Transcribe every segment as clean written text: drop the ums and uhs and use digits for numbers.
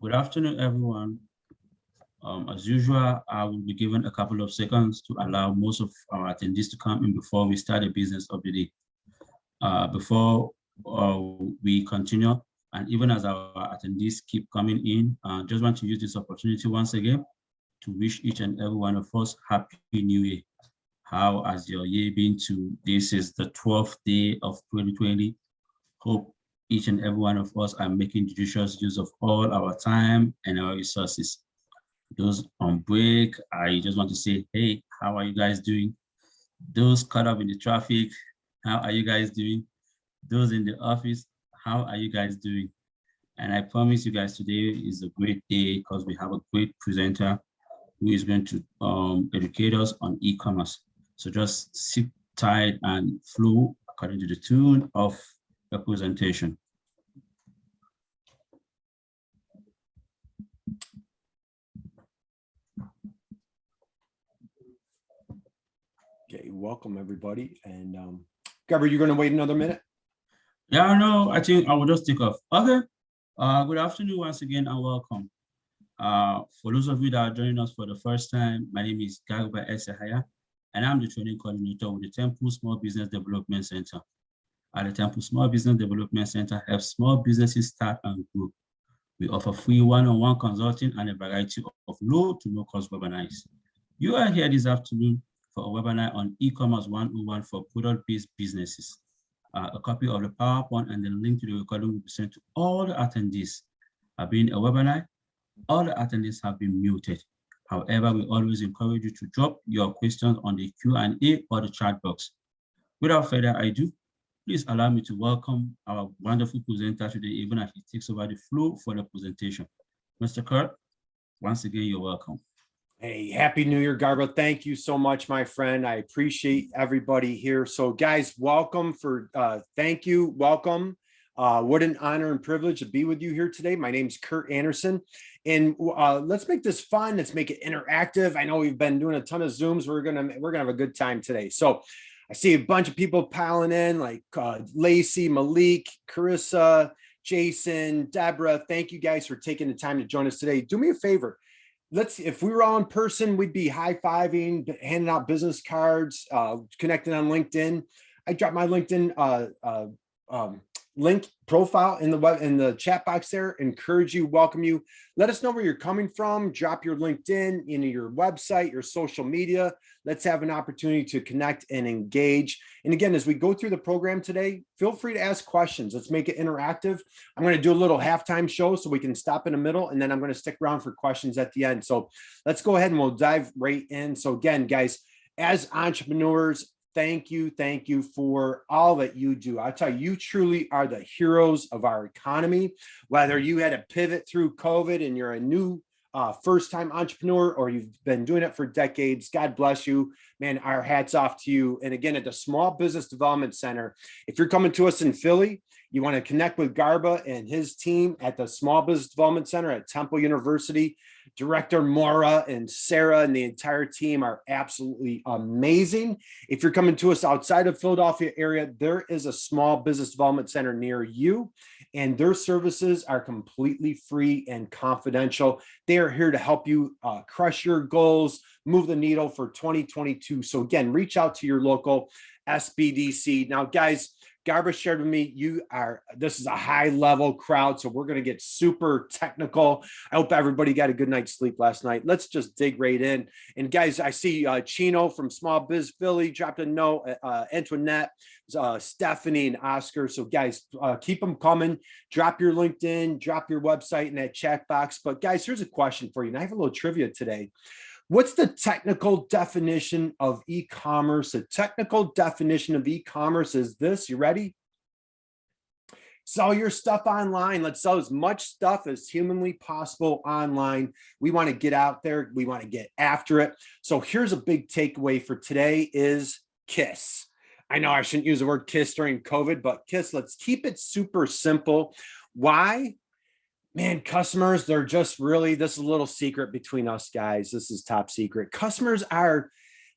Good afternoon, everyone. As usual, I will be given a couple of seconds to allow most of our attendees to come in before we start the business of the day. Before we continue, and even as our attendees keep coming in, just want to use this opportunity once again to wish each and every one of us Happy New Year. How has your year been to? This is the 12th day of 2020. Hope each and every one of us are making judicious use of all our time and our resources. Those on break, I just want to say, hey, how are you guys doing? Those caught up in the traffic, how are you guys doing? Those in the office, how are you guys doing? And I promise you guys today is a great day because we have a great presenter who is going to educate us on e-commerce. So just sit tight and flow according to the tune of the presentation. Okay, welcome everybody. And Gabby, you're going to wait another minute? Yeah, no, I think I will just take off. Okay. Good afternoon once again and welcome. For those of you that are joining us for the first time, my name is Garba Esahaya, and I'm the training coordinator with the Temple Small Business Development Center. At the Temple Small Business Development Center helps small businesses start and grow. We offer free one-on-one consulting and a variety of low to no cost webinars. You are here this afternoon for a webinar on e-commerce 101 for product-based businesses. A copy of the PowerPoint and the link to the recording will be sent to all the attendees. Being a webinar, all the attendees have been muted. However, we always encourage you to drop your questions on the Q&A or the chat box. Without further ado, please allow me to welcome our wonderful presenter today, even as he takes over the floor for the presentation. Mr. Kurt, once again, you're welcome. Hey, Happy New Year, Garba. Thank you so much, my friend. I appreciate everybody here. So guys, welcome thank you, welcome. What an honor and privilege to be with you here today. My name's Kurt Anderson, and let's make this fun. Let's make it interactive. I know we've been doing a ton of Zooms. We're gonna have a good time today. So I see a bunch of people piling in, like Lacey, Malik, Carissa, Jason, Deborah. Thank you guys for taking the time to join us today. Do me a favor. If we were all in person, we'd be high-fiving, handing out business cards, connecting on LinkedIn. I dropped my LinkedIn link profile in the chat box there. Encourage you, welcome you. Let us know where you're coming from. Drop your LinkedIn, your website, your social media. Let's have an opportunity to connect and engage. And again, as we go through the program today, feel free to ask questions. Let's make it interactive. I'm going to do a little halftime show so we can stop in the middle, and then I'm going to stick around for questions at the end. So let's go ahead and we'll dive right in. So again, guys, as entrepreneurs, thank you for all that you do. I tell you, you truly are the heroes of our economy. Whether you had to pivot through COVID and you're a new first-time entrepreneur, or you've been doing it for decades, God bless you, man. Our hats off to you. And again, at the Small Business Development Center, if you're coming to us in Philly, you want to connect with Garba and his team at the Small Business Development Center at Temple University. Director Maura and Sarah and the entire team are absolutely amazing. If you're coming to us outside of Philadelphia area, there is a Small Business Development Center near you, and their services are completely free and confidential. They are here to help you crush your goals, move the needle for 2022. So again, reach out to your local SBDC. Now, guys, Garba shared with me, this is a high level crowd, so we're going to get super technical. I hope everybody got a good night's sleep last night. Let's just dig right in. And guys, I see Chino from Small Biz Philly dropped a note, Antoinette, Stephanie, and Oscar. So guys, keep them coming. Drop your LinkedIn, drop your website in that chat box. But guys, here's a question for you. And I have a little trivia today. What's the technical definition of e-commerce? The technical definition of e-commerce is this. You ready? Sell your stuff online. Let's sell as much stuff as humanly possible online. We want to get out there. We want to get after it. So here's a big takeaway for today is KISS. I know I shouldn't use the word KISS during COVID, but KISS, let's keep it super simple. Why? Man, customers, they're just really, this is a little secret between us guys. This is top secret. Customers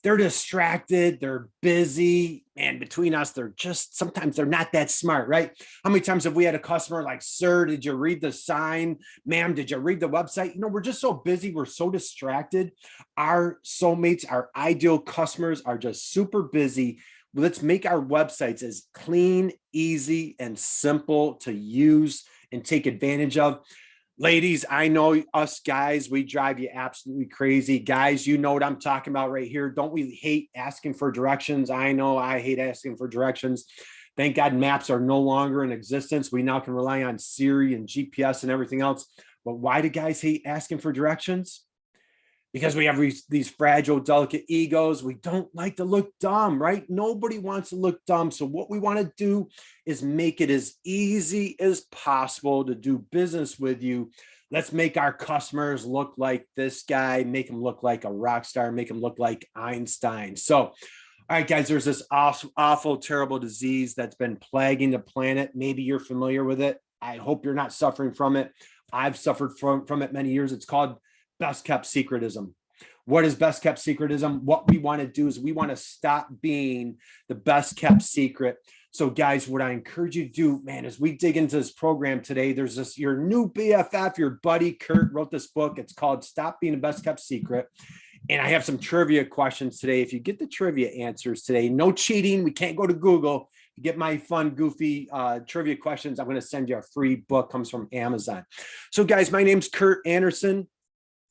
they're distracted, they're busy, and between us, they're just, sometimes they're not that smart, right? How many times have we had a customer like, sir, did you read the sign? Ma'am, did you read the website? You know, we're just so busy, we're so distracted. Our soulmates, our ideal customers are just super busy. Let's make our websites as clean, easy, and simple to use and take advantage of. Ladies, I know us guys, we drive you absolutely crazy. Guys, you know what I'm talking about right here. Don't we hate asking for directions? I know I hate asking for directions. Thank God maps are no longer in existence. We now can rely on Siri and GPS and everything else. But why do guys hate asking for directions? Because we have these fragile, delicate egos. We don't like to look dumb, right? Nobody wants to look dumb. So what we want to do is make it as easy as possible to do business with you. Let's make our customers look like this guy, make them look like a rock star, make them look like Einstein. So, all right, guys, there's this awful, terrible disease that's been plaguing the planet. Maybe you're familiar with it. I hope you're not suffering from it. I've suffered from it many years. It's called best kept secretism. What is best kept secretism? What we want to do is we want to stop being the best kept secret. So guys, what I encourage you to do, man, as we dig into this program today, there's this, your new BFF, your buddy Kurt wrote this book. It's called Stop Being the Best Kept Secret. And I have some trivia questions today. If you get the trivia answers today, no cheating. We can't go to Google. You get my fun, goofy trivia questions. I'm going to send you a free book, comes from Amazon. So guys, my name's Kurt Anderson.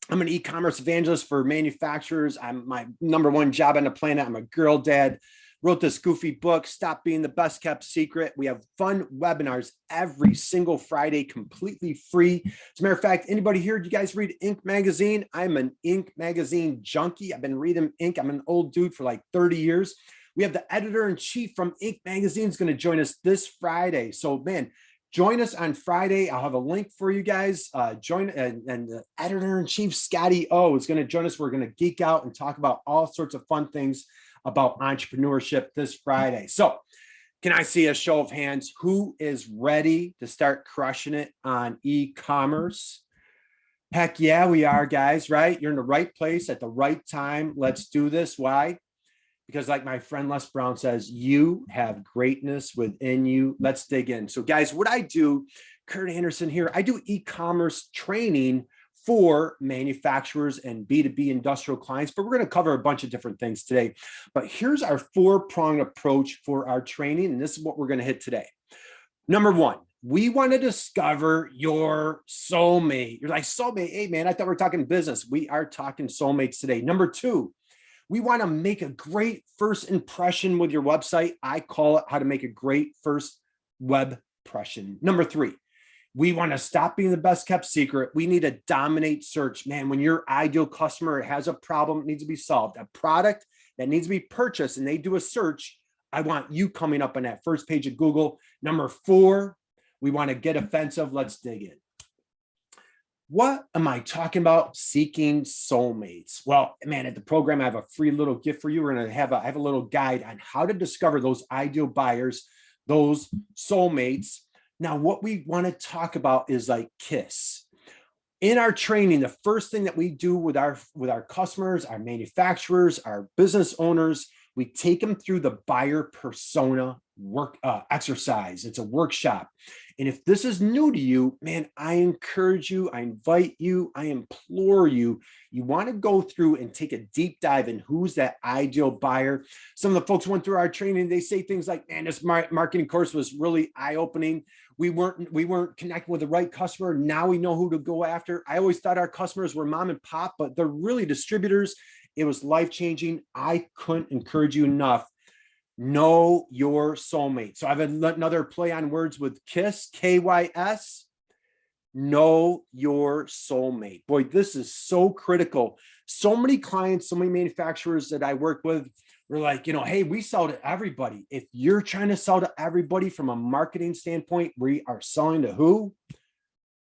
I'm an e-commerce evangelist for manufacturers. I'm my #1 job on the planet. I'm a girl dad. Wrote this goofy book, Stop Being the Best Kept Secret. We have fun webinars every single Friday, completely free. As a matter of fact, anybody here, do you guys read Inc. magazine? I'm an Inc. magazine junkie. I've been reading Inc. I'm an old dude for like 30 years. We have the editor-in-chief from Inc. magazine is going to join us this Friday. So man, join us on Friday. I'll have a link for you guys. Join, and the editor-in-chief, Scotty O, is going to join us. We're going to geek out and talk about all sorts of fun things about entrepreneurship this Friday. So can I see a show of hands? Who is ready to start crushing it on e-commerce? Heck yeah, we are, guys, right? You're in the right place at the right time. Let's do this. Why? Because like my friend Les Brown says, you have greatness within you. Let's dig in. So guys, what I do, Kurt Anderson here, I do e-commerce training for manufacturers and B2B industrial clients, but we're going to cover a bunch of different things today. But here's our 4-pronged approach for our training, and this is what we're going to hit today. Number 1, we want to discover your soulmate. You're like, soulmate? Hey, man, I thought we were talking business. We are talking soulmates today. Number 2, we want to make a great first impression with your website. I call it how to make a great first web impression. Number 3, we want to stop being the best kept secret. We need to dominate search. Man, when your ideal customer has a problem, it needs to be solved, a product that needs to be purchased, and they do a search, I want you coming up on that first page of Google. Number 4, we want to get offensive. Let's dig in. What am I talking about? Seeking soulmates. Well, man, at the program, I have a free little gift for you. We're going to have a little guide on how to discover those ideal buyers, those soulmates. Now, what we want to talk about is like KISS. In our training, the first thing that we do with our customers, our manufacturers, our business owners, we take them through the buyer persona work exercise. It's a workshop. And if this is new to you, man, I encourage you, I invite you, I implore you, you want to go through and take a deep dive in who's that ideal buyer. Some of the folks went through our training, they say things like, man, this marketing course was really eye-opening. We weren't connecting with the right customer. Now we know who to go after. I always thought our customers were mom and pop, but they're really distributors. It was life-changing. I couldn't encourage you enough. Know your soulmate. So I have another play on words with KISS, K-Y-S. Know your soulmate. Boy, this is so critical. So many clients, so many manufacturers that I work with were like, hey, we sell to everybody. If you're trying to sell to everybody from a marketing standpoint, we are selling to who?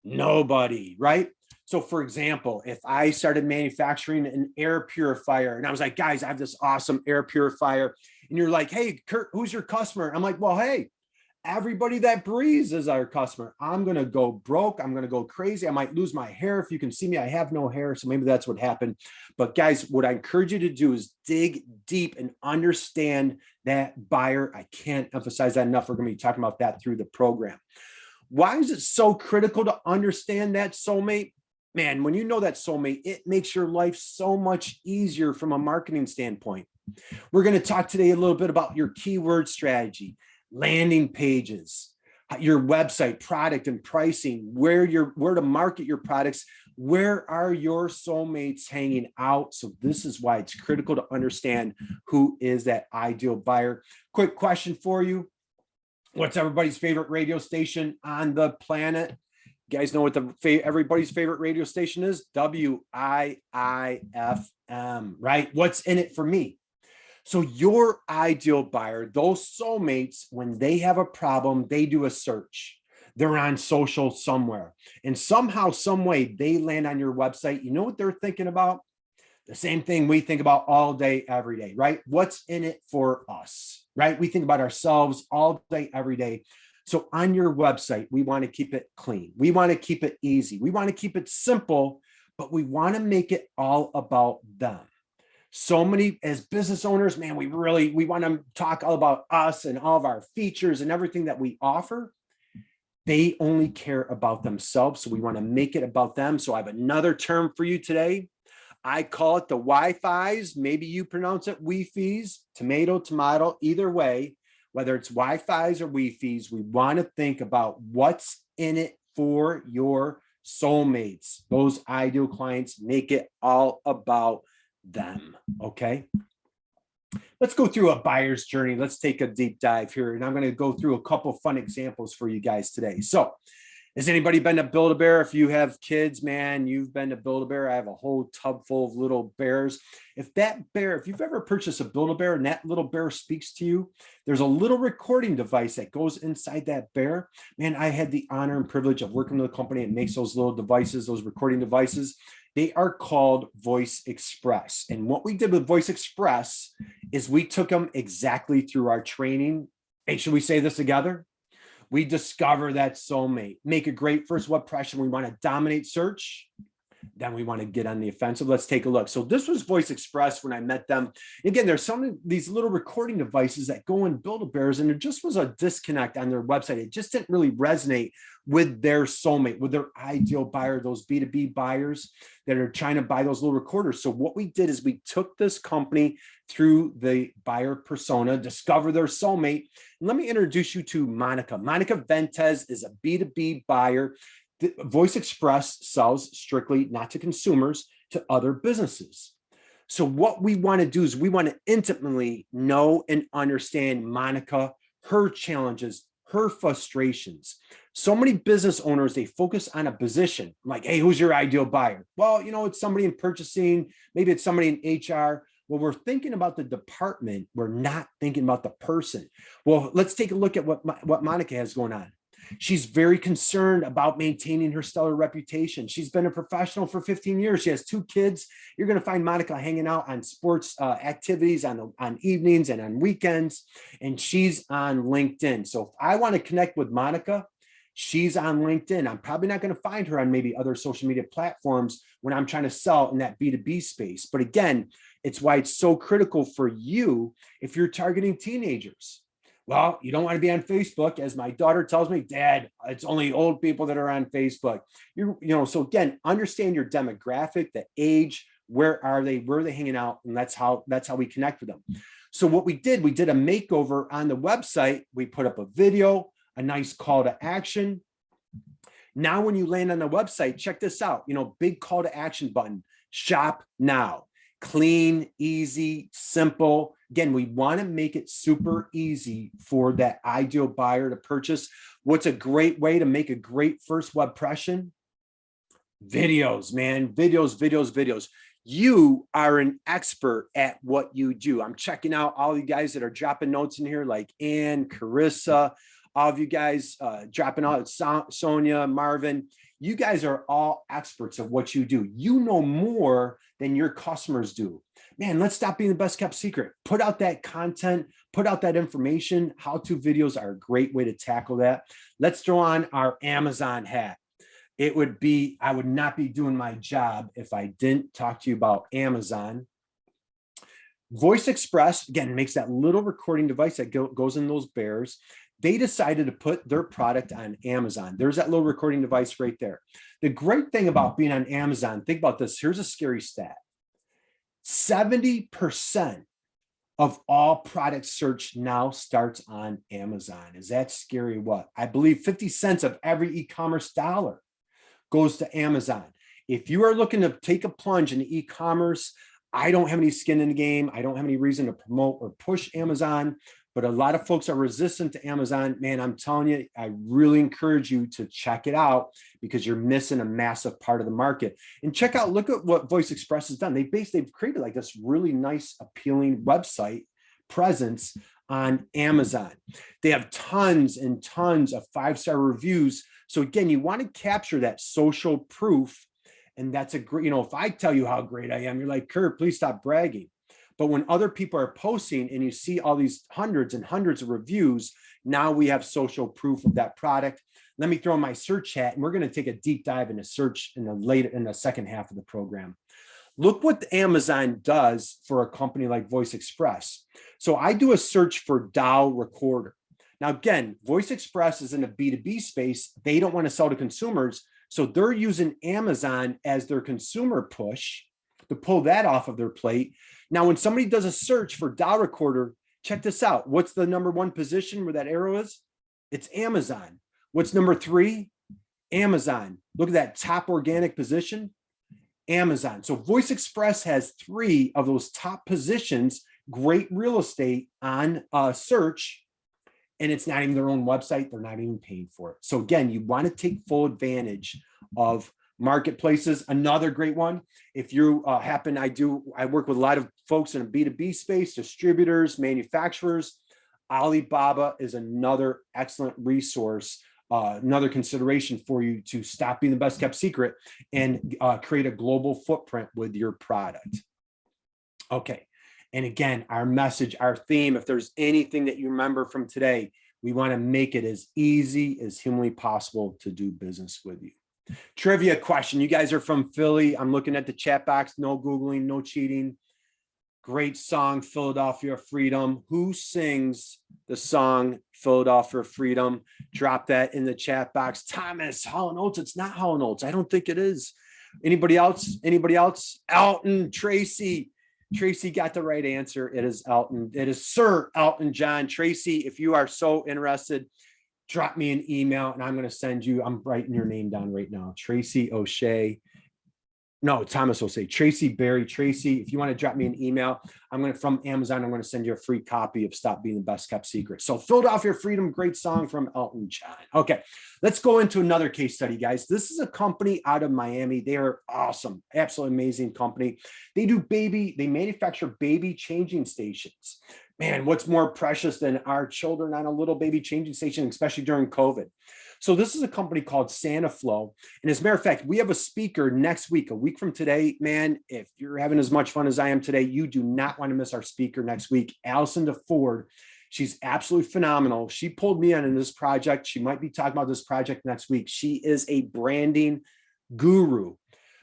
Nobody, right? So for example, if I started manufacturing an air purifier and I was like, guys, I have this awesome air purifier. And you're like, hey, Kurt, who's your customer? I'm like, well, hey, Everybody that breathes is our customer. I'm going to go broke. I'm going to go crazy. I might lose my hair. If you can see me, I have no hair. So maybe that's what happened. But guys, what I encourage you to do is dig deep and understand that buyer. I can't emphasize that enough. We're going to be talking about that through the program. Why is it so critical to understand that soulmate? Man, when you know that soulmate, it makes your life so much easier from a marketing standpoint. We're going to talk today a little bit about your keyword strategy, landing pages, your website, product and pricing, where to market your products, where are your soulmates hanging out. So this is why it's critical to understand who is that ideal buyer. Quick question for you. What's everybody's favorite radio station on the planet? You guys know what everybody's favorite radio station is? WIIFM, right? What's in it for me? So your ideal buyer, those soulmates, when they have a problem, they do a search. They're on social somewhere. And somehow, some way, they land on your website. You know what they're thinking about? The same thing we think about all day, every day, right? What's in it for us, right? We think about ourselves all day, every day. So on your website, we want to keep it clean. We want to keep it easy. We want to keep it simple, but we want to make it all about them. So many, as business owners, man, we want to talk all about us and all of our features and everything that we offer. They only care about themselves. So we want to make it about them. So I have another term for you today. I call it the Wi-Fi's. Maybe you pronounce it Wi-Fi's, tomato, either way, whether it's Wi-Fi's or Wi-Fi's, we want to think about what's in it for your soulmates. Those ideal clients, make it all about them. Okay. Let's go through a buyer's journey. Let's take a deep dive here. And I'm going to go through a couple fun examples for you guys today. So has anybody been to Build-A-Bear? If you have kids, man, you've been to Build-A-Bear. I have a whole tub full of little bears. If you've ever purchased a Build-A-Bear and that little bear speaks to you, there's a little recording device that goes inside that bear. Man, I had the honor and privilege of working with a company that makes those little devices, those recording devices. They are called Voice Express. And what we did with Voice Express is we took them exactly through our training. Hey, should we say this together? We discover that soulmate, make a great first web impression. We want to dominate search. Then we want to get on the offensive. Let's take a look. So this was Voice Express when I met them. Again, there's some of these little recording devices that go and Build-A-Bears, and there just was a disconnect on their website. It just didn't really resonate with their soulmate, with their ideal buyer, those B2B buyers that are trying to buy those little recorders. So what we did is we took this company through the buyer persona, discover their soulmate. And let me introduce you to Monica. Monica Ventez is a B2B buyer. Voice Express sells strictly not to consumers, to other businesses. So what we want to do is we want to intimately know and understand Monica, her challenges, her frustrations. So many business owners, they focus on a position like, hey, who's your ideal buyer? Well, you know, it's somebody in purchasing, maybe it's somebody in HR. Well, we're thinking about the department. We're not thinking about the person. Well, let's take a look at what Monica has going on. She's very concerned about maintaining her stellar reputation. She's been a professional for 15 years. She has 2 kids. You're going to find Monica hanging out on sports activities on evenings and on weekends, and she's on LinkedIn. So if I want to connect with Monica, she's on LinkedIn. I'm probably not going to find her on maybe other social media platforms when I'm trying to sell in that B2B space. But again, it's why it's so critical for you if you're targeting teenagers. Well, you don't want to be on Facebook. As my daughter tells me, Dad, it's only old people that are on Facebook. So again, understand your demographic, the age, where are they hanging out? And that's how we connect with them. So what we did a makeover on the website. We put up a video, a nice call to action. Now, when you land on the website, check this out, big call to action button, shop now. Clean, easy, simple. Again, we want to make it super easy for that ideal buyer to purchase. What's a great way to make a great first web impression? Videos, man. Videos. You are an expert at what you do. I'm checking out all you guys that are dropping notes in here, like Ann, Carissa, all of you guys dropping out, Sonia, Marvin, you guys are all experts of what you do. You know more than your customers do. Man, let's stop being the best kept secret. Put out that content, put out that information. How-to videos are a great way to tackle that. Let's throw on our Amazon hat. It would be, I would not be doing my job if I didn't talk to you about Amazon. Voice Express, again, makes that little recording device that goes in those bears. They decided to put their product on Amazon. There's that little recording device right there. The great thing about being on Amazon, think about this. Here's a scary stat. 70% of all product search now starts on Amazon. Is that scary? What? I believe 50 cents of every e-commerce dollar goes to Amazon. If you are looking to take a plunge into e-commerce, I don't have any skin in the game. I don't have any reason to promote or push Amazon, but a lot of folks are resistant to Amazon. Man, I'm telling you, I really encourage you to check it out because you're missing a massive part of the market. And check out, look at what Voice Express has done. They've created like this really nice, appealing website presence on Amazon. They have tons and tons of 5-star reviews. So again, you want to capture that social proof. And that's a great, if I tell you how great I am, you're like, Kurt, please stop bragging. But when other people are posting and you see all these hundreds and hundreds of reviews, now we have social proof of that product. Let me throw in my search hat, and we're going to take a deep dive into search in the second half of the program. Look what Amazon does for a company like Voice Express. So I do a search for DAW recorder. Now, again, Voice Express is in a B2B space. They don't want to sell to consumers. So they're using Amazon as their consumer push to pull that off of their plate. Now, when somebody does a search for DAW recorder, check this out. What's the #1 position where that arrow is? It's Amazon. What's number 3? Amazon. Look at that top organic position. Amazon. So Voice Express has 3 of those top positions, great real estate on search, and it's not even their own website. They're not even paying for it. So again, you want to take full advantage of marketplaces. Another great one, if you I work with a lot of folks in a B2B space, distributors, manufacturers. Alibaba is another excellent resource, another consideration for you to stop being the best kept secret and create a global footprint with your product. Okay. And again, our message, our theme, if there's anything that you remember from today, we want to make it as easy as humanly possible to do business with you. Trivia question. You guys are from Philly. I'm looking at the chat box. No Googling, no cheating. Great song, Philadelphia Freedom. Who sings the song Philadelphia Freedom? Drop that in the chat box. Thomas, Hall & Oates. It's not Hall & Oates. I don't think it is. Anybody else? Anybody else? Elton, Tracy. Tracy got the right answer. It is Elton. It is Sir Elton John. Tracy, if you are so interested, drop me an email and I'm going to send you, I'm writing your name down right now. Tracy O'Shea. No, Thomas O'Shea. Tracy Berry. Tracy, if you want to drop me an email, from Amazon, I'm going to send you a free copy of Stop Being the Best Kept Secret. So Philadelphia Freedom, great song from Elton John. Okay, let's go into another case study, guys. This is a company out of Miami. They are awesome, absolutely amazing company. They manufacture baby changing stations. Man, what's more precious than our children on a little baby changing station, especially during COVID? So this is a company called SantaFlow. And as a matter of fact, we have a speaker next week, a week from today. Man, if you're having as much fun as I am today, you do not want to miss our speaker next week, Allison DeFord. She's absolutely phenomenal. She pulled me in this project. She might be talking about this project next week. She is a branding guru.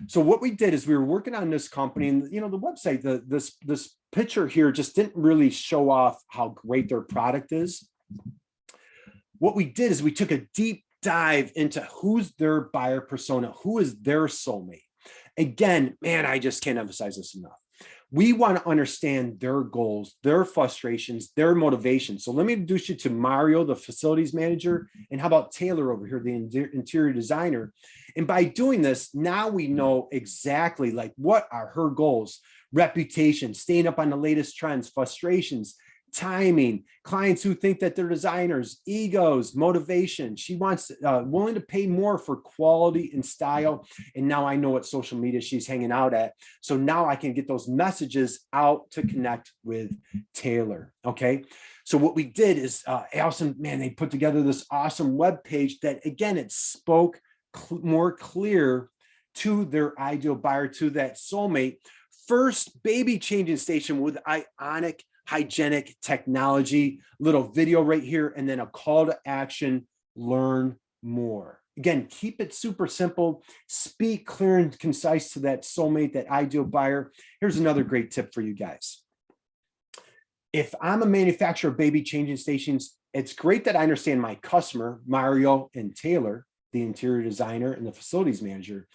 So what we did is we were working on this company, and the website, this picture here just didn't really show off how great their product is. What we did is we took a deep dive into who's their buyer persona, who is their soulmate. Again, man, I just can't emphasize this enough. We want to understand their goals, their frustrations, their motivations. So let me introduce you to Mario, the facilities manager, and how about Taylor over here, the interior designer. And by doing this, now we know exactly like what are her goals, reputation, staying up on the latest trends, frustrations, timing, clients who think that they're designers, egos, motivation. She wants willing to pay more for quality and style. And now I know what social media she's hanging out at. So now I can get those messages out to connect with Taylor. Okay. So what we did is Allison, man, they put together this awesome web page that, again, it spoke more clear to their ideal buyer, to that soulmate. First baby changing station with ionic hygienic technology, little video right here, and then a call to action, learn more. Again, keep it super simple, speak clear and concise to that soulmate, that ideal buyer. Here's another great tip for you guys. If I'm a manufacturer of baby changing stations, it's great that I understand my customer, Mario and Taylor, the interior designer and the facilities manager,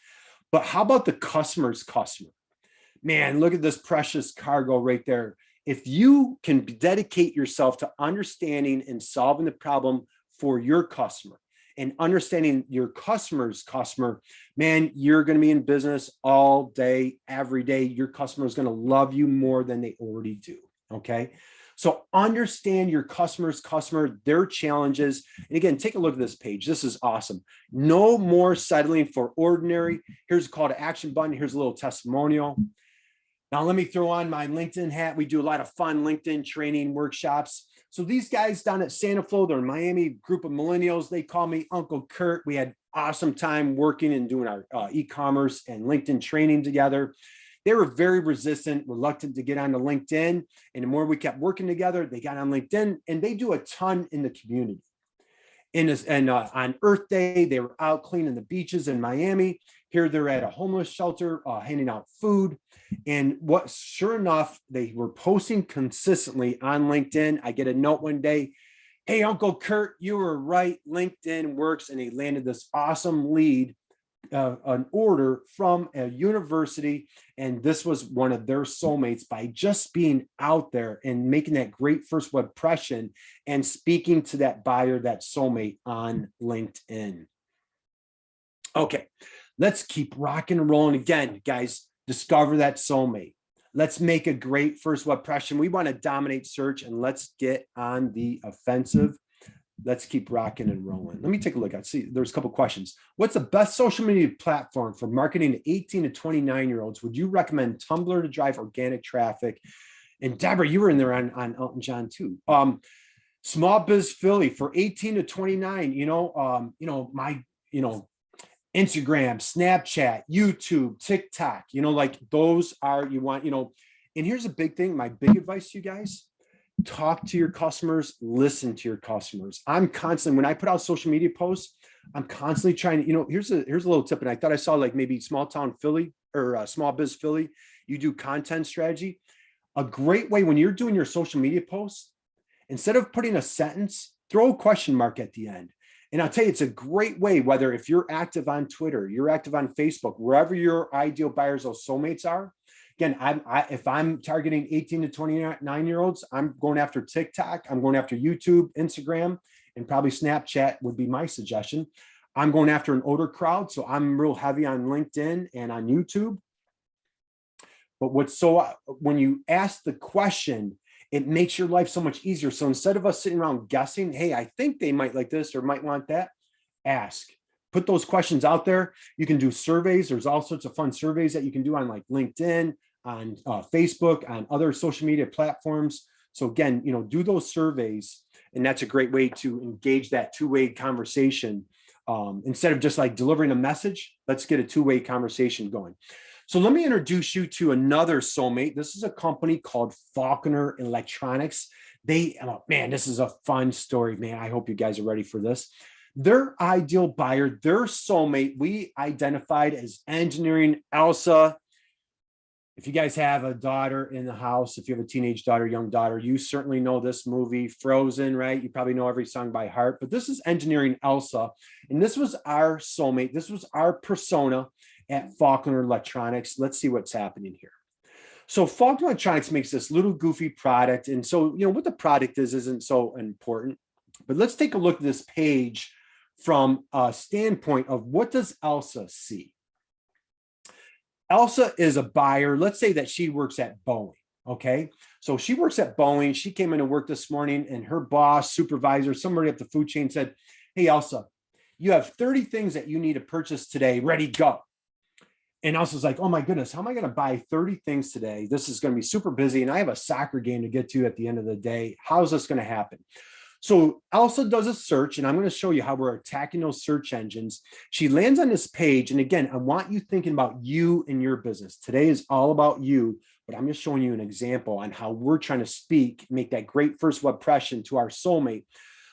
but how about the customer's customer? Man, look at this precious cargo right there. If you can dedicate yourself to understanding and solving the problem for your customer and understanding your customer's customer, man, you're going to be in business all day, every day. Your customer is going to love you more than they already do. Okay. So understand your customer's customer, their challenges. And again, take a look at this page. This is awesome. No more settling for ordinary. Here's a call to action button. Here's a little testimonial. Now, let me throw on my LinkedIn hat. We do a lot of fun LinkedIn training workshops. So these guys down at Santa Flo, they're in Miami, group of millennials. They call me Uncle Kurt. We had awesome time working and doing our e-commerce and LinkedIn training together. They were very resistant, reluctant to get onto LinkedIn. And the more we kept working together, they got on LinkedIn, and they do a ton in the community. On Earth Day, they were out cleaning the beaches in Miami. Here they're at a homeless shelter, handing out food. And sure enough, they were posting consistently on LinkedIn. I get a note one day, hey, Uncle Kurt, you were right. LinkedIn works. And he landed this awesome lead, an order from a university. And this was one of their soulmates by just being out there and making that great first web impression and speaking to that buyer, that soulmate on LinkedIn. Okay, let's keep rocking and rolling again, guys. Discover that soulmate. Let's make a great first web impression. We want to dominate search, and let's get on the offensive. Let's keep rocking and rolling. Let me take a look. I see there's a couple of questions. What's the best social media platform for marketing to 18 to 29-year-olds? Would you recommend Tumblr to drive organic traffic? And Deborah, you were in there on Elton John too. Small Biz Philly for 18 to 29. Instagram, Snapchat, YouTube, TikTok. Like those are you want. And here's a big thing. My big advice to you guys. Talk to your customers, listen to your customers. I'm constantly, when I put out social media posts, I'm constantly trying to, here's a little tip. And I thought I saw like maybe Small Town Philly or Small Biz Philly, you do content strategy. A great way when you're doing your social media posts, instead of putting a sentence, throw a question mark at the end. And I'll tell you, it's a great way, whether if you're active on Twitter, you're active on Facebook, wherever your ideal buyers, those soulmates are. Again, if I'm targeting 18 to 29-year-olds, I'm going after TikTok, I'm going after YouTube, Instagram, and probably Snapchat would be my suggestion. I'm going after an older crowd, so I'm real heavy on LinkedIn and on YouTube. But when you ask the question, it makes your life so much easier. So instead of us sitting around guessing, hey, I think they might like this or might want that, ask. Put those questions out there. You can do surveys. There's all sorts of fun surveys that you can do on like LinkedIn, on Facebook, on other social media platforms. So again, do those surveys, and that's a great way to engage that two-way conversation. Instead of just like delivering a message, let's get a two-way conversation going. So let me introduce you to another soulmate. This is a company called Falconer Electronics. This is a fun story, man. I hope you guys are ready for this. Their ideal buyer, their soulmate, we identified as engineering Elsa. If you guys have a daughter in the house, if you have a teenage daughter, young daughter, you certainly know this movie, Frozen, right? You probably know every song by heart, but this is engineering Elsa. And this was our soulmate. This was our persona at Falconer Electronics. Let's see what's happening here. So Falconer Electronics makes this little goofy product. And so, what the product isn't so important, but let's take a look at this page from a standpoint of what does Elsa see? Elsa is a buyer. Let's say that she works at Boeing. Okay. So she works at Boeing. She came into work this morning and her boss, supervisor, somebody up the food chain said, hey, Elsa, you have 30 things that you need to purchase today. Ready, go. And Elsa's like, oh my goodness, how am I going to buy 30 things today? This is going to be super busy. And I have a soccer game to get to at the end of the day. How's this going to happen? So Elsa does a search, and I'm going to show you how we're attacking those search engines. She lands on this page. And again, I want you thinking about you and your business. Today is all about you, but I'm just showing you an example on how we're trying to speak, make that great first web impression to our soulmate.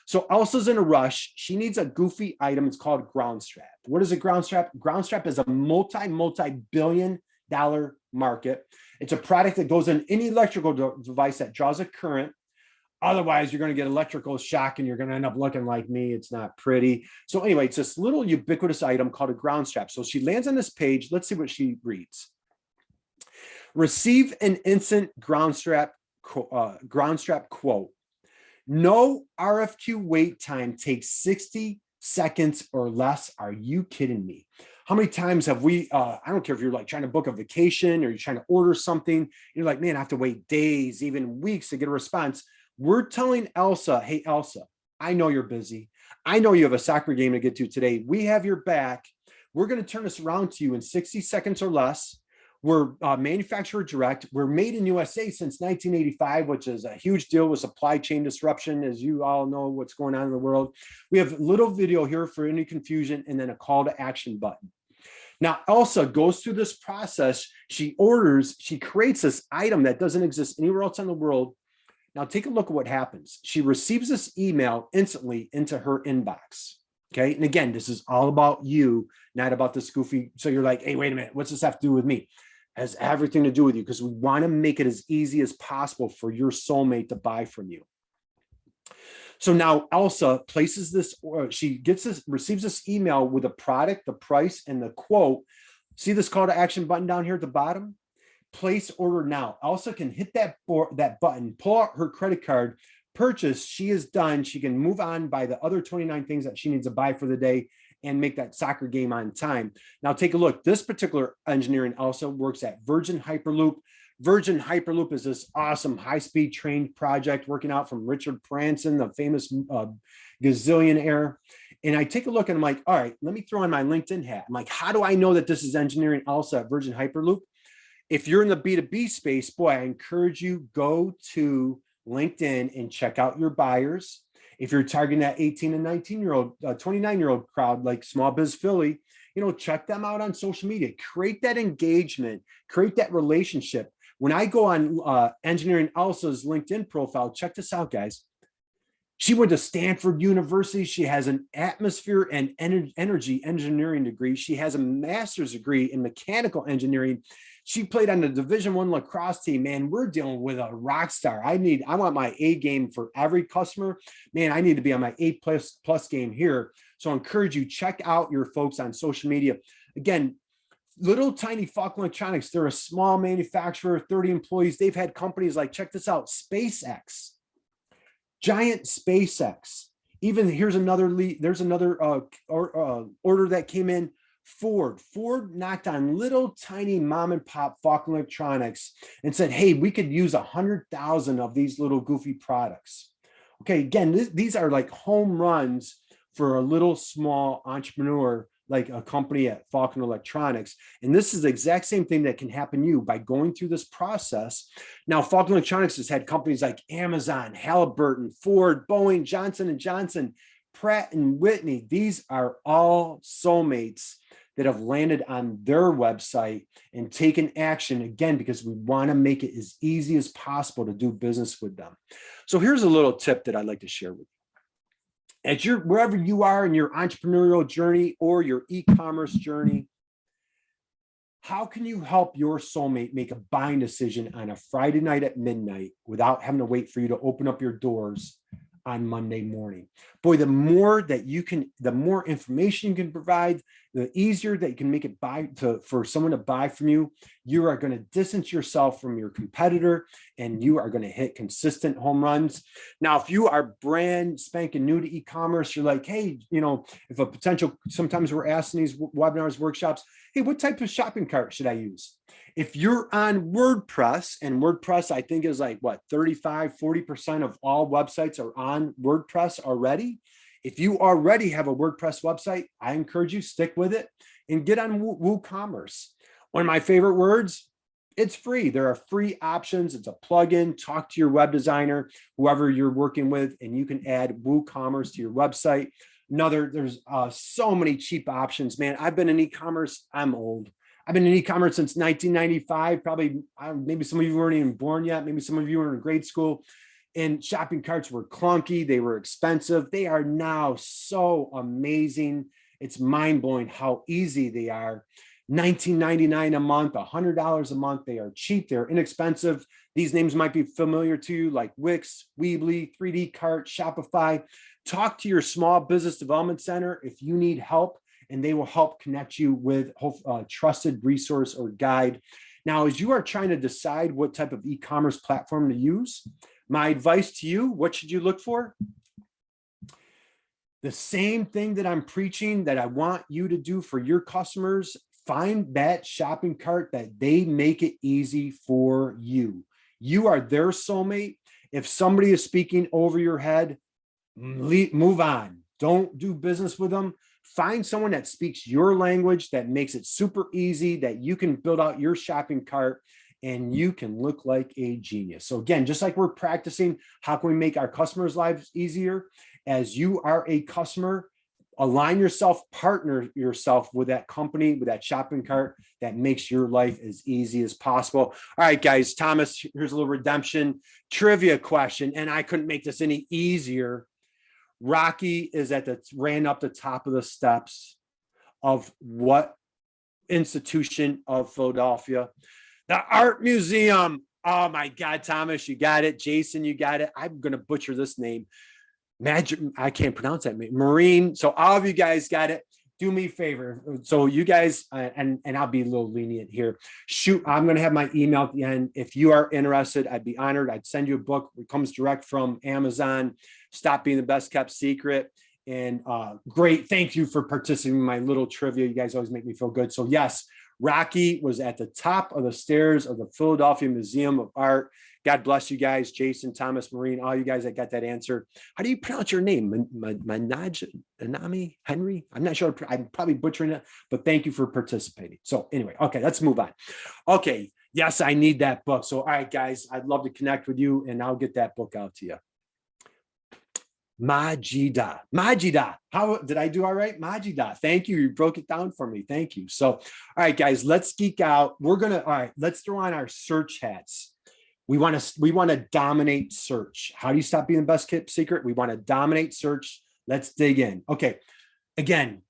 So Elsa's in a rush. She needs a goofy item. It's called ground strap. What is a ground strap? Ground strap is a multi-billion-dollar market. It's a product that goes in any electrical device that draws a current. Otherwise, you're going to get electrical shock and you're going to end up looking like me. It's not pretty. So anyway, it's this little ubiquitous item called a ground strap. So she lands on this page. Let's see what she reads. Receive an instant ground strap quote. No RFQ wait time takes 60 seconds or less. Are you kidding me? How many times have we, I don't care if you're like trying to book a vacation or you're trying to order something. You're like, man, I have to wait days, even weeks to get a response. We're telling Elsa, hey, Elsa, I know you're busy. I know you have a soccer game to get to today. We have your back. We're going to turn this around to you in 60 seconds or less. We're manufacturer direct. We're made in USA since 1985, which is a huge deal with supply chain disruption, as you all know what's going on in the world. We have a little video here for any confusion and then a call to action button. Now, Elsa goes through this process. She orders, she creates this item that doesn't exist anywhere else in the world. Now, take a look at what happens. She receives this email instantly into her inbox. Okay. And again, this is all about you, not about this goofy. So you're like, hey, wait a minute, what's this have to do with me? It has everything to do with you because we want to make it as easy as possible for your soulmate to buy from you. So now Elsa places this, or she gets this, receives this email with a product, the price, and the quote. See this call to action button down here at the bottom? Place order now. Elsa can hit that button, pull out her credit card, purchase. She is done. She can move on, buy the other 29 things that she needs to buy for the day and make that soccer game on time. Now take a look. This particular engineering Elsa works at Virgin Hyperloop. Virgin Hyperloop is this awesome high-speed train project working out from Richard Branson, the famous gazillionaire. And I take a look and I'm like, all right, let me throw on my LinkedIn hat. I'm like, how do I know that this is engineering Elsa at Virgin Hyperloop? If you're in the B2B space, boy, I encourage you, go to LinkedIn and check out your buyers. If you're targeting that 18 and 19-year-old, 29-year-old crowd like Small Biz Philly, check them out on social media. Create that engagement, create that relationship. When I go on Engineering Elsa's LinkedIn profile, check this out, guys. She went to Stanford University. She has an atmosphere and energy engineering degree. She has a master's degree in mechanical engineering. She played on the Division I lacrosse team. Man, we're dealing with a rock star. I want my A game for every customer. Man, I need to be on my A plus game here. So I encourage you, check out your folks on social media. Again, little tiny Falconer Electronics, they're a small manufacturer, 30 employees. They've had companies like, check this out, SpaceX, giant SpaceX. Even here's another lead. There's another order that came in. Ford knocked on little tiny mom and pop Falconer Electronics and said, hey, we could use 100,000 of these little goofy products. Okay, again, these are like home runs for a little small entrepreneur like a company at Falconer Electronics. And this is the exact same thing that can happen to you by going through this process. Now, Falconer Electronics has had companies like Amazon, Halliburton, Ford, Boeing, Johnson & Johnson, Pratt & Whitney. These are all soulmates that have landed on their website and taken action, again, because we want to make it as easy as possible to do business with them. So here's a little tip that I'd like to share with you. As wherever you are in your entrepreneurial journey or your e-commerce journey, how can you help your soulmate make a buying decision on a Friday night at midnight without having to wait for you to open up your doors on Monday morning? Boy, the more information you can provide, the easier that you can make it for someone to buy from you. You are going to distance yourself from your competitor and you are going to hit consistent home runs. Now, if you are brand spanking new to e-commerce, you're like, hey, if a potential, sometimes we're asking these webinars, workshops, hey, what type of shopping cart should I use? If you're on WordPress, and WordPress, I think is like what, 35–40% of all websites are on WordPress already. If you already have a WordPress website, I encourage you stick with it and get on WooCommerce. One of my favorite words, it's free. There are free options. It's a plugin. Talk to your web designer, whoever you're working with, and you can add WooCommerce to your website. There's so many cheap options, man. I've been in e-commerce. I'm old. I've been in e-commerce since 1995. Probably, maybe some of you weren't even born yet. Maybe some of you were in grade school. And shopping carts were clunky. They were expensive. They are now so amazing. It's mind-blowing how easy they are. $19.99 a month, $100 a month. They are cheap. They're inexpensive. These names might be familiar to you, like Wix, Weebly, 3D Cart, Shopify. Talk to your small business development center if you need help, and they will help connect you with a trusted resource or guide. Now, as you are trying to decide what type of e-commerce platform to use, my advice to you, what should you look for? The same thing that I'm preaching that I want you to do for your customers. Find that shopping cart that they make it easy for you. You are their soulmate. If somebody is speaking over your head, move on. Don't do business with them. Find someone that speaks your language, that makes it super easy, that you can build out your shopping cart and you can look like a genius. So again, just like we're practicing, how can we make our customers' lives easier? As you are a customer, align yourself, partner yourself with that company, with that shopping cart that makes your life as easy as possible. All right, guys, Thomas, here's a little redemption trivia question, and I couldn't make this any easier. Rocky ran up the top of the steps of what institution of Philadelphia? The Art Museum. Oh my God, Thomas, you got it. Jason, you got it. I'm going to butcher this name. I can't pronounce that. Marine. So all of you guys got it. Do me a favor. So you guys, and I'll be a little lenient here. Shoot, I'm going to have my email at the end. If you are interested, I'd be honored. I'd send you a book. It comes direct from Amazon. Stop Being the Best Kept Secret. And great. Thank you for participating in my little trivia. You guys always make me feel good. So yes, Rocky was at the top of the stairs of the Philadelphia Museum of Art. God bless you guys, Jason, Thomas, Marine, all you guys that got that answer. How do you pronounce your name? Manaj, Anami, Henry? I'm not sure. I'm probably butchering it, but thank you for participating. So anyway, okay, let's move on. Okay, yes, I need that book. So all right, guys, I'd love to connect with you and I'll get that book out to you. Majida. How did I do? All right. Majida. Thank you. You broke it down for me. Thank you. So, all right, guys, let's geek out. All right, let's throw on our search hats. We want to dominate search. How do you stop being the best kept secret? We want to dominate search. Let's dig in. Okay. Again,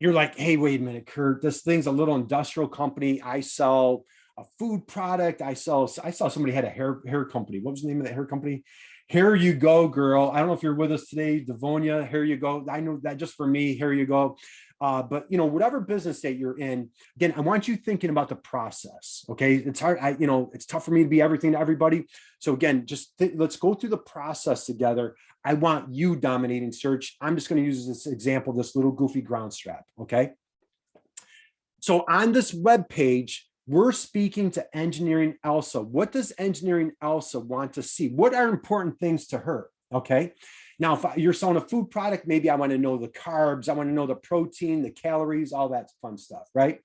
you're like, hey, wait a minute, Kurt, this thing's a little industrial company. I sell a food product. I saw somebody had a hair company. What was the name of that hair company? Here you go, girl. I don't know if you're with us today, Devonia. Here you go. I know that just for me. Here you go. But whatever business state you're in, again, I want you thinking about the process. Okay, it's hard. It's tough for me to be everything to everybody. So again, let's go through the process together. I want you dominating search. I'm just going to use this example, this little goofy ground strap. Okay. So on this web page, we're speaking to Engineering Elsa. What does Engineering Elsa want to see? What are important things to her? Okay. Now, if you're selling a food product, maybe I want to know the carbs. I want to know the protein, the calories, all that fun stuff, right?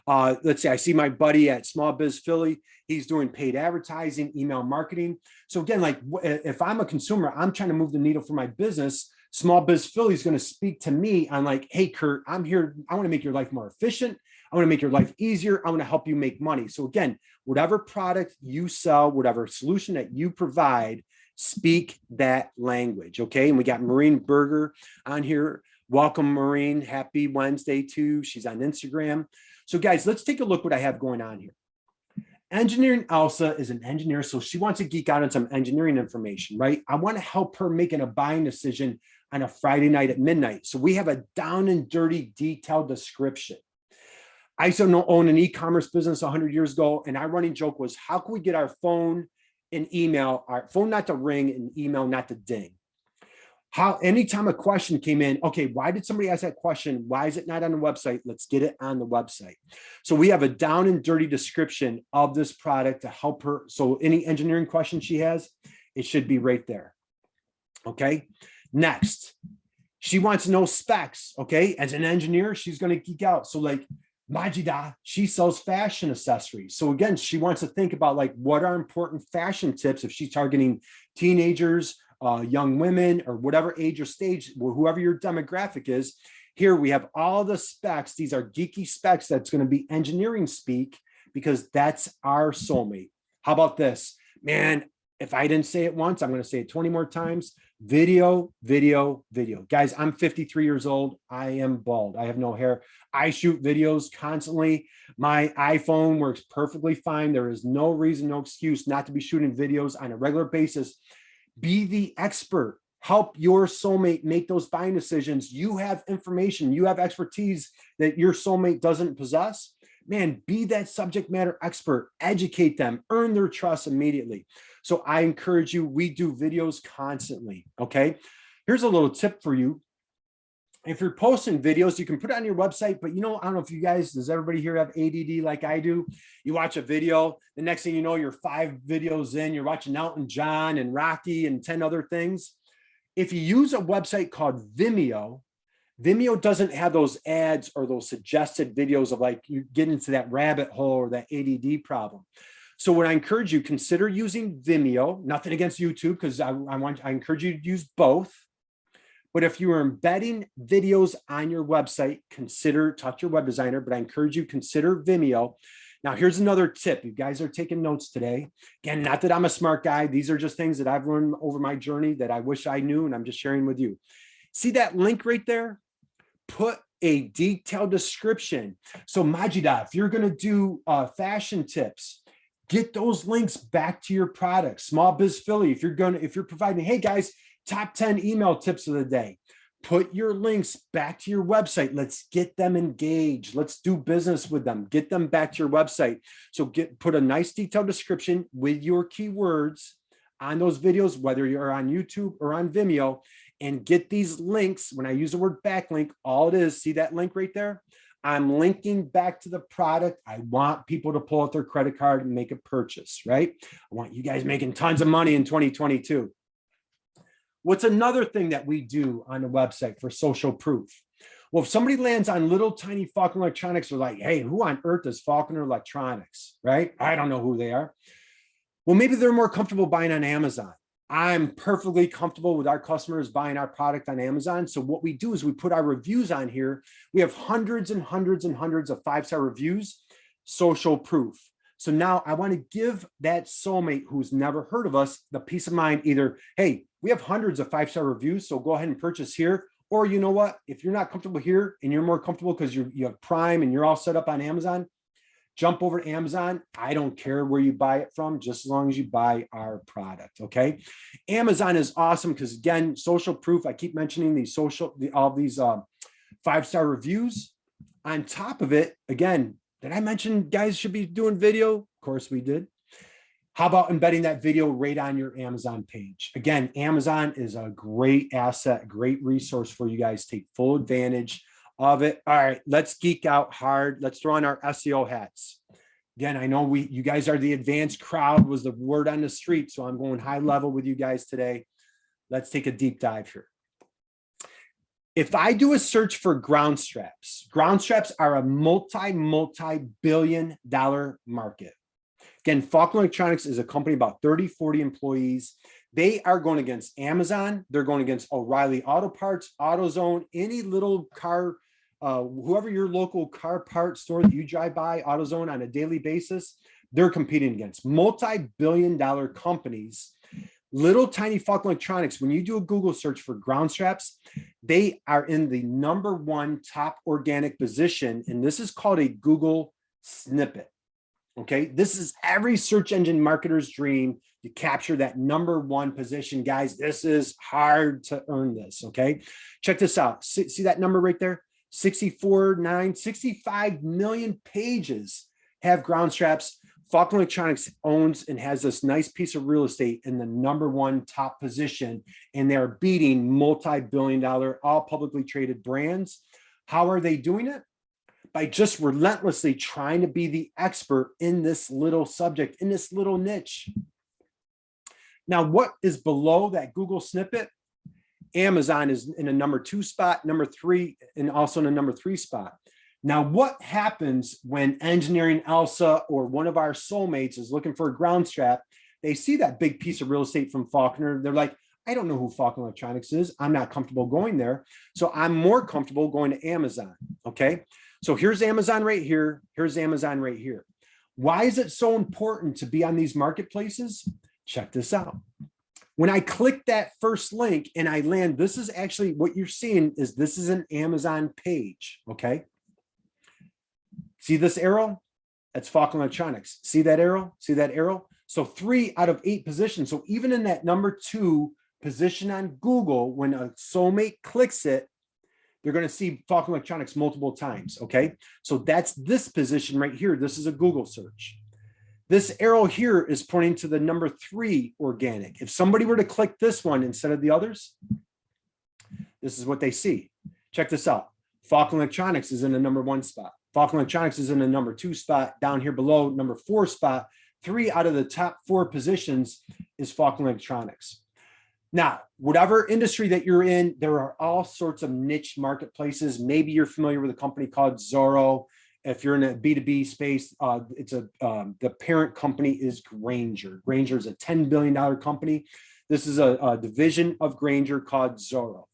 Let's say I see my buddy at Small Biz Philly. He's doing paid advertising, email marketing. So again, like if I'm a consumer, I'm trying to move the needle for my business. Small Biz Philly is going to speak to me on like, hey, Kurt, I'm here. I want to make your life more efficient. I want to make your life easier. I want to help you make money. So again, whatever product you sell, whatever solution that you provide, speak that language. Okay. And we got Maureen Berger on here. Welcome, Maureen. Happy Wednesday too. She's on Instagram. So guys, let's take a look what I have going on here. Engineering Elsa is an engineer. So she wants to geek out on some engineering information, right? I want to help her making a buying decision on a Friday night at midnight. So we have a down and dirty detailed description. I used to own an e-commerce business 100 years ago, and our running joke was, how can we get our phone and email, our phone not to ring and email not to ding? Anytime a question came in, okay, why did somebody ask that question? Why is it not on the website? Let's get it on the website. So we have a down and dirty description of this product to help her. So any engineering question she has, it should be right there. Okay. Next, she wants to know specs. Okay. As an engineer, she's going to geek out. So like Majida, she sells fashion accessories. So again, she wants to think about like, what are important fashion tips if she's targeting teenagers, young women, or whatever age or stage, whoever your demographic is. Here we have all the specs. These are geeky specs that's going to be engineering speak, because that's our soulmate. How about this? Man, if I didn't say it once, I'm going to say it 20 more times. Video, video, video. Guys, I'm 53 years old. I am bald. I have no hair. I shoot videos constantly. My iPhone works perfectly fine. There is no reason, no excuse not to be shooting videos on a regular basis. Be the expert. Help your soulmate make those buying decisions. You have information, you have expertise that your soulmate doesn't possess. Man, be that subject matter expert, educate them, earn their trust immediately. So I encourage you, we do videos constantly, okay? Here's a little tip for you. If you're posting videos, you can put it on your website, but I don't know if you guys, does everybody here have ADD like I do? You watch a video, the next thing you know, you're 5 videos in, you're watching Elton John and Rocky and 10 other things. If you use a website called Vimeo, Vimeo doesn't have those ads or those suggested videos of like you get into that rabbit hole or that ADD problem. So what I encourage you, consider using Vimeo. Nothing against YouTube, because I encourage you to use both. But if you are embedding videos on your website, talk to your web designer, but I encourage you, consider Vimeo. Now, here's another tip. You guys are taking notes today. Again, not that I'm a smart guy. These are just things that I've learned over my journey that I wish I knew, and I'm just sharing with you. See that link right there? Put a detailed description. So Majida, if you're going to do fashion tips, get those links back to your product. Small Biz Philly, if you're providing, hey guys, top 10 email tips of the day, put your links back to your website. Let's get them engaged. Let's do business with them. Get them back to your website. So put a nice detailed description with your keywords on those videos, whether you're on YouTube or on Vimeo, and get these links. When I use the word backlink, all it is, see that link right there? I'm linking back to the product. I want people to pull out their credit card and make a purchase, right? I want you guys making tons of money in 2022. What's another thing that we do on the website for social proof? Well, if somebody lands on little tiny Falconer Electronics, they're like, hey, who on earth is Falconer Electronics, right? I don't know who they are. Well, maybe they're more comfortable buying on Amazon. I'm perfectly comfortable with our customers buying our product on Amazon. So what we do is we put our reviews on here. We have hundreds and hundreds and hundreds of 5-star reviews, social proof. So now I want to give that soulmate who's never heard of us the peace of mind, either, hey, we have hundreds of 5-star reviews, so go ahead and purchase here. Or you know what, if you're not comfortable here and you're more comfortable because you have Prime and you're all set up on Amazon, jump over to Amazon. I don't care where you buy it from, just as long as you buy our product, okay? Amazon is awesome because, again, social proof. I keep mentioning these all these 5-star reviews. On top of it, again, did I mention guys should be doing video? Of course we did. How about embedding that video right on your Amazon page? Again, Amazon is a great asset, great resource for you guys. Take full advantage of it. All right, let's geek out hard. Let's throw on our SEO hats. Again, I know you guys are the advanced crowd was the word on the street, so I'm going high level with you guys today. Let's take a deep dive here. If I do a search for ground straps are a multi-billion dollar market. Again, Falconer Electronics is a company about 30, 40 employees. They are going against Amazon. They're going against O'Reilly Auto Parts, AutoZone, any little car, whoever your local car part store that you drive by, AutoZone on a daily basis, they're competing against multi-billion dollar companies. Little tiny Falconer Electronics, when you do a Google search for ground straps, they are in the #1 top organic position. And this is called a Google snippet. Okay, this is every search engine marketer's dream to capture that #1 position. Guys, this is hard to earn this. Okay, check this out. See that number right there? 65 million pages have ground straps. Falconer Electronics owns and has this nice piece of real estate in the #1 top position, and they're beating multi-billion-dollar, all publicly traded brands. How are they doing it? By just relentlessly trying to be the expert in this little subject, in this little niche. Now, what is below that Google snippet? Amazon is in a #2 spot, #3, and also in a #3 spot. Now, what happens when Engineering Elsa or one of our soulmates is looking for a ground strap? They see that big piece of real estate from Falconer. They're like, I don't know who Falconer Electronics is. I'm not comfortable going there. So I'm more comfortable going to Amazon. Okay. So here's Amazon right here. Here's Amazon right here. Why is it so important to be on these marketplaces? Check this out. When I click that first link and I land, this is actually what you're seeing is this is an Amazon page. Okay. See this arrow? That's Falconer Electronics. See that arrow? See that arrow? So 3 out of 8 positions. So even in that #2 position on Google, when a soulmate clicks it, they're going to see Falconer Electronics multiple times. Okay. So that's this position right here. This is a Google search. This arrow here is pointing to the #3 organic. If somebody were to click this one instead of the others, this is what they see. Check this out. Falconer Electronics is in the #1 spot. Falconer Electronics is in the #2 spot. Down here below, #4 spot. 3 out of the top 4 positions is Falconer Electronics. Now, whatever industry that you're in, there are all sorts of niche marketplaces. Maybe you're familiar with a company called Zorro. If you're in a B2B space, the parent company is Grainger. Grainger is a $10 billion company. This is a division of Grainger called Zorro.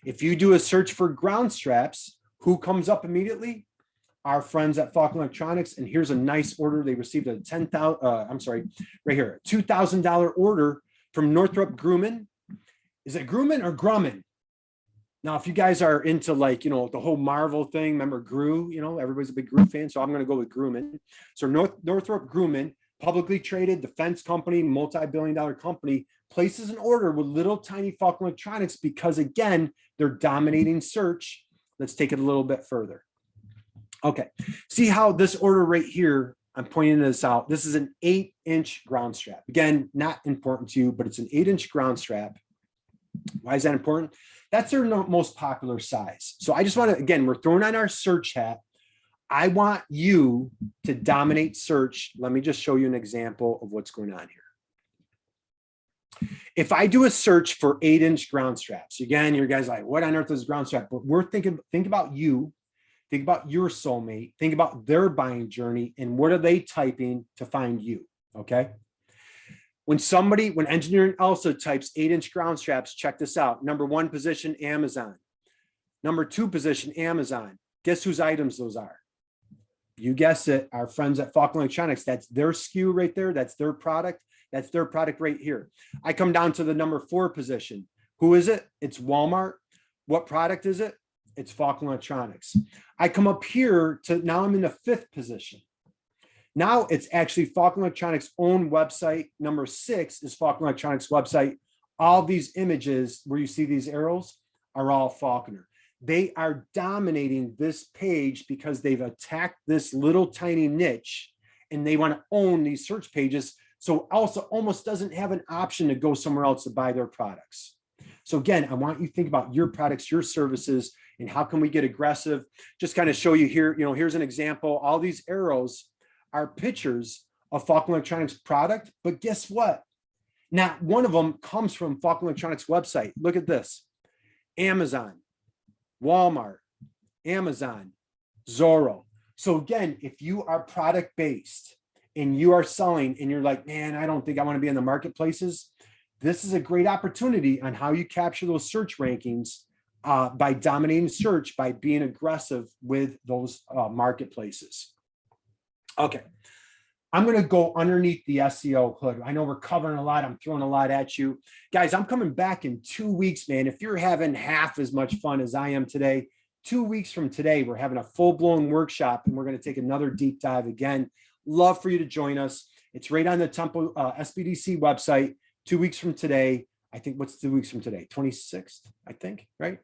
If you do a search for ground straps, who comes up immediately? Our friends at Falconer Electronics. And here's a nice order. They received a right here, $2,000 order from Northrop Grumman. Is it Grumman or Grumman? Now, if you guys are into like, the whole Marvel thing, remember Gru, everybody's a big Gru fan. So I'm going to go with Grumman. So Northrop Grumman, publicly traded defense company, multi-billion-dollar company, places an order with little tiny Falconer Electronics because, again, they're dominating search. Let's take it a little bit further. Okay. See how this order right here, I'm pointing this out. This is an 8-inch ground strap. Again, not important to you, but it's an 8-inch ground strap. Why is that important? That's their most popular size. So I just want to, again, we're throwing on our search hat. I want you to dominate search. Let me just show you an example of what's going on here. If I do a search for 8-inch ground straps, again, your guys are like, what on earth is a ground strap? But we're think about you, think about your soulmate, think about their buying journey, and what are they typing to find you, okay? When Engineering Elsa types 8-inch ground straps, check this out. #1 position, Amazon. #2 position, Amazon. Guess whose items those are? You guessed it, our friends at Falconer Electronics. That's their SKU right there. That's their product. That's their product right here. I come down to the #4 position. Who is it? It's Walmart. What product is it? It's Falconer Electronics. I come up here to, now I'm in the 5th position. Now it's actually Falconer Electronics' own website. #6 is Falconer Electronics' website. All these images where you see these arrows are all Falconer. They are dominating this page because they've attacked this little tiny niche and they want to own these search pages. So Elsa almost doesn't have an option to go somewhere else to buy their products. So again, I want you to think about your products, your services, and how can we get aggressive? Just kind of show you here, here's an example. All these arrows are pictures of Falconer Electronics product, but guess what? Not one of them comes from Falconer Electronics website. Look at this. Amazon, Walmart, Amazon, Zorro. So again, if you are product-based and you are selling and you're like, man, I don't think I want to be in the marketplaces, this is a great opportunity on how you capture those search rankings by dominating search, by being aggressive with those marketplaces. Okay, I'm going to go underneath the SEO hood. I know we're covering a lot. I'm throwing a lot at you. Guys, I'm coming back in 2 weeks, man. If you're having half as much fun as I am today, 2 weeks from today, we're having a full-blown workshop, and we're going to take another deep dive again. Love for you to join us. It's right on the Temple SBDC website. 2 weeks from today. I think, what's 2 weeks from today? 26th, I think, right?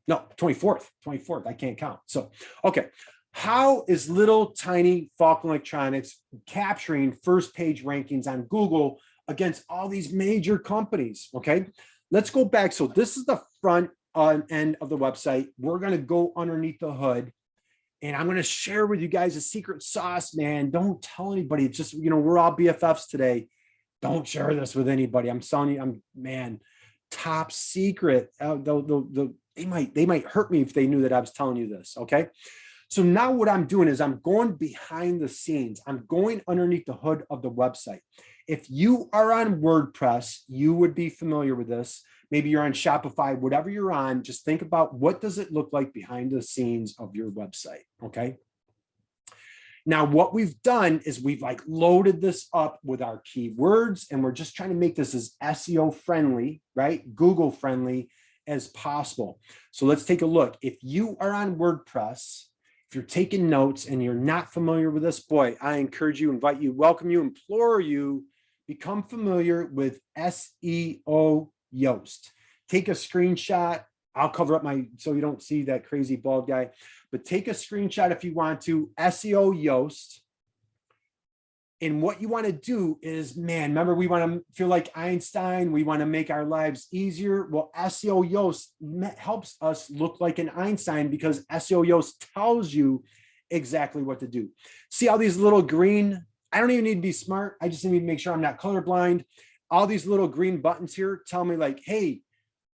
No, 24th. I can't count. So, okay. How is little tiny Falconer Electronics capturing first page rankings on Google against all these major companies? Okay, let's go back. So this is the front end of the website. We're going to go underneath the hood, and I'm going to share with you guys a secret sauce, man. Don't tell anybody. It's just, we're all BFFs today. Don't share this with anybody. I'm telling you, man, top secret. They might hurt me if they knew that I was telling you this. Okay. So now what I'm doing is I'm going behind the scenes. I'm going underneath the hood of the website. If you are on WordPress, you would be familiar with this. Maybe you're on Shopify, whatever you're on, just think about what does it look like behind the scenes of your website, okay? Now, what we've done is we've loaded this up with our keywords, and we're just trying to make this as SEO friendly, right? Google friendly as possible. So let's take a look. If you are on WordPress, if you're taking notes and you're not familiar with this, boy, I encourage you, invite you, welcome you, implore you, become familiar with SEO Yoast. Take a screenshot. I'll cover up so you don't see that crazy bald guy, but take a screenshot if you want to, SEO Yoast. And what you want to do is, man, remember, we want to feel like Einstein. We want to make our lives easier. Well, SEO Yoast helps us look like an Einstein because SEO Yoast tells you exactly what to do. See all these little green, I don't even need to be smart. I just need to make sure I'm not colorblind. All these little green buttons here tell me hey,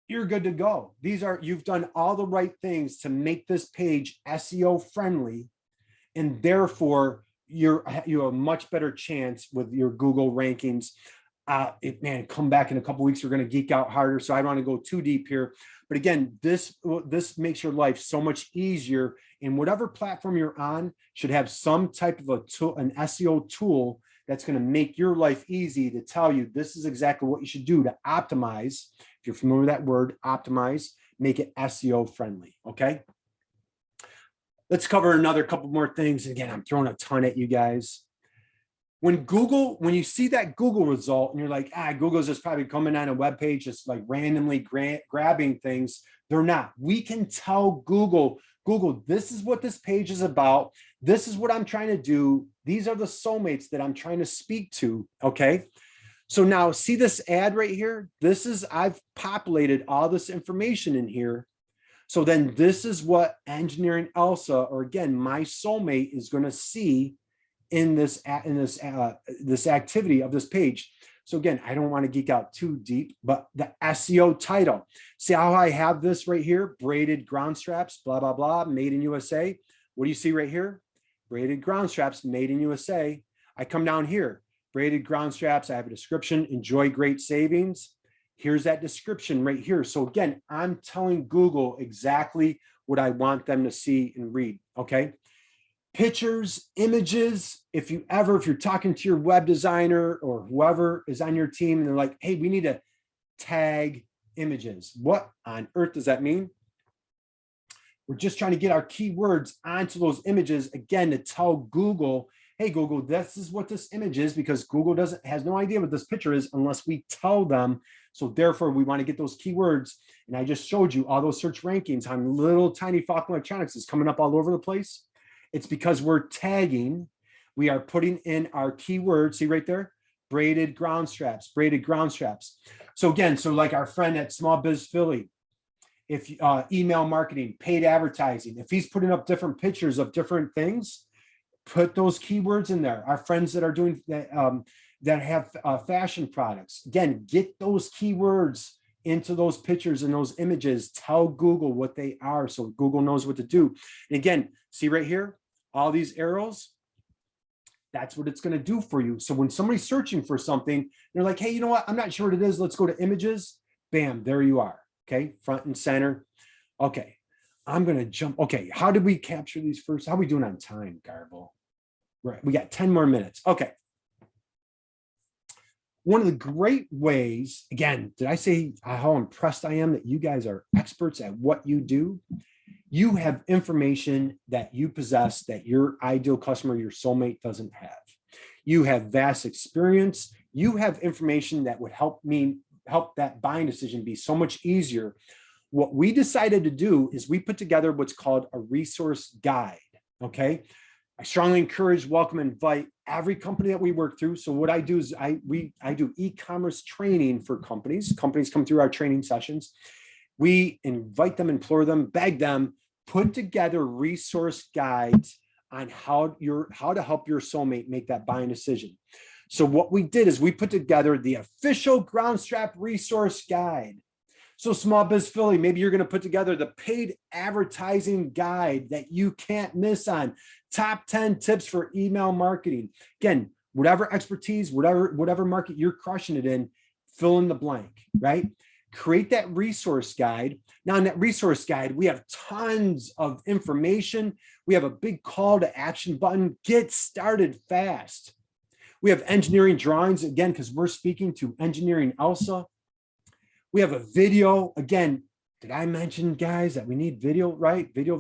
you're good to go. You've done all the right things to make this page SEO friendly. And therefore, you have a much better chance with your Google rankings. Man, come back in a couple of weeks. We're going to geek out harder. So I don't want to go too deep here. But again, this makes your life so much easier. And whatever platform you're on should have some type of a tool, an SEO tool that's going to make your life easy to tell you this is exactly what you should do to optimize. If you're familiar with that word, optimize, make it SEO friendly. Okay. Let's cover another couple more things. Again, I'm throwing a ton at you guys. When you see that Google result and you're like, Google's just probably coming on a web page, just randomly grabbing things. They're not. We can tell Google, this is what this page is about. This is what I'm trying to do. These are the soulmates that I'm trying to speak to. Okay. So now see this ad right here. I've populated all this information in here. So then this is what Engineering Elsa, or again, my soulmate, is going to see in this activity of this page. So again, I don't want to geek out too deep, but the SEO title. See how I have this right here? Braided ground straps, blah, blah, blah, made in USA. What do you see right here? Braided ground straps, made in USA. I come down here, braided ground straps. I have a description, enjoy great savings. Here's that description right here. So again, I'm telling Google exactly what I want them to see and read, okay? Pictures, images, if you're talking to your web designer or whoever is on your team and they're like, hey, we need to tag images. What on earth does that mean? We're just trying to get our keywords onto those images, again, to tell Google, hey, Google, this is what this image is, because Google has no idea what this picture is unless we tell them. So therefore, we want to get those keywords. And I just showed you all those search rankings on little tiny Falconer Electronics is coming up all over the place. It's because we're tagging. We are putting in our keywords. See right there? Braided ground straps, braided ground straps. So again, like our friend at Small Biz Philly, if email marketing, paid advertising, if he's putting up different pictures of different things, put those keywords in there. Our friends that are doing that have fashion products, again, get those keywords into those pictures and those images. Tell Google what they are so Google knows what to do. And again, see right here, all these arrows, that's what it's going to do for you. So when somebody's searching for something, they're like, hey, you know what? I'm not sure what it is. Let's go to images. Bam, there you are. Okay, front and center. Okay, I'm going to jump. Okay, how did we capture these first? How are we doing on time, Garble? Right, we got 10 more minutes. Okay. One of the great ways, again, did I say how impressed I am that you guys are experts at what you do? You have information that you possess that your ideal customer, your soulmate, doesn't have. You have vast experience. You have information that would help that buying decision be so much easier. What we decided to do is we put together what's called a resource guide. Okay. I strongly encourage, welcome, invite every company that we work through. So what I do is I do e-commerce training for companies. Companies come through our training sessions. We invite them, implore them, beg them, put together resource guides on how to help your soulmate make that buying decision. So what we did is we put together the official Groundstrap resource guide. So Small Biz Philly, maybe you're going to put together the paid advertising guide that you can't miss on top 10 tips for email marketing. Again, whatever expertise, whatever market you're crushing it in, fill in the blank, right? Create that resource guide. Now in that resource guide, we have tons of information. We have a big call to action button. Get started fast. We have engineering drawings, again, because we're speaking to engineering Elsa. We have a video. Again, did I mention, guys, that we need video, right? Video.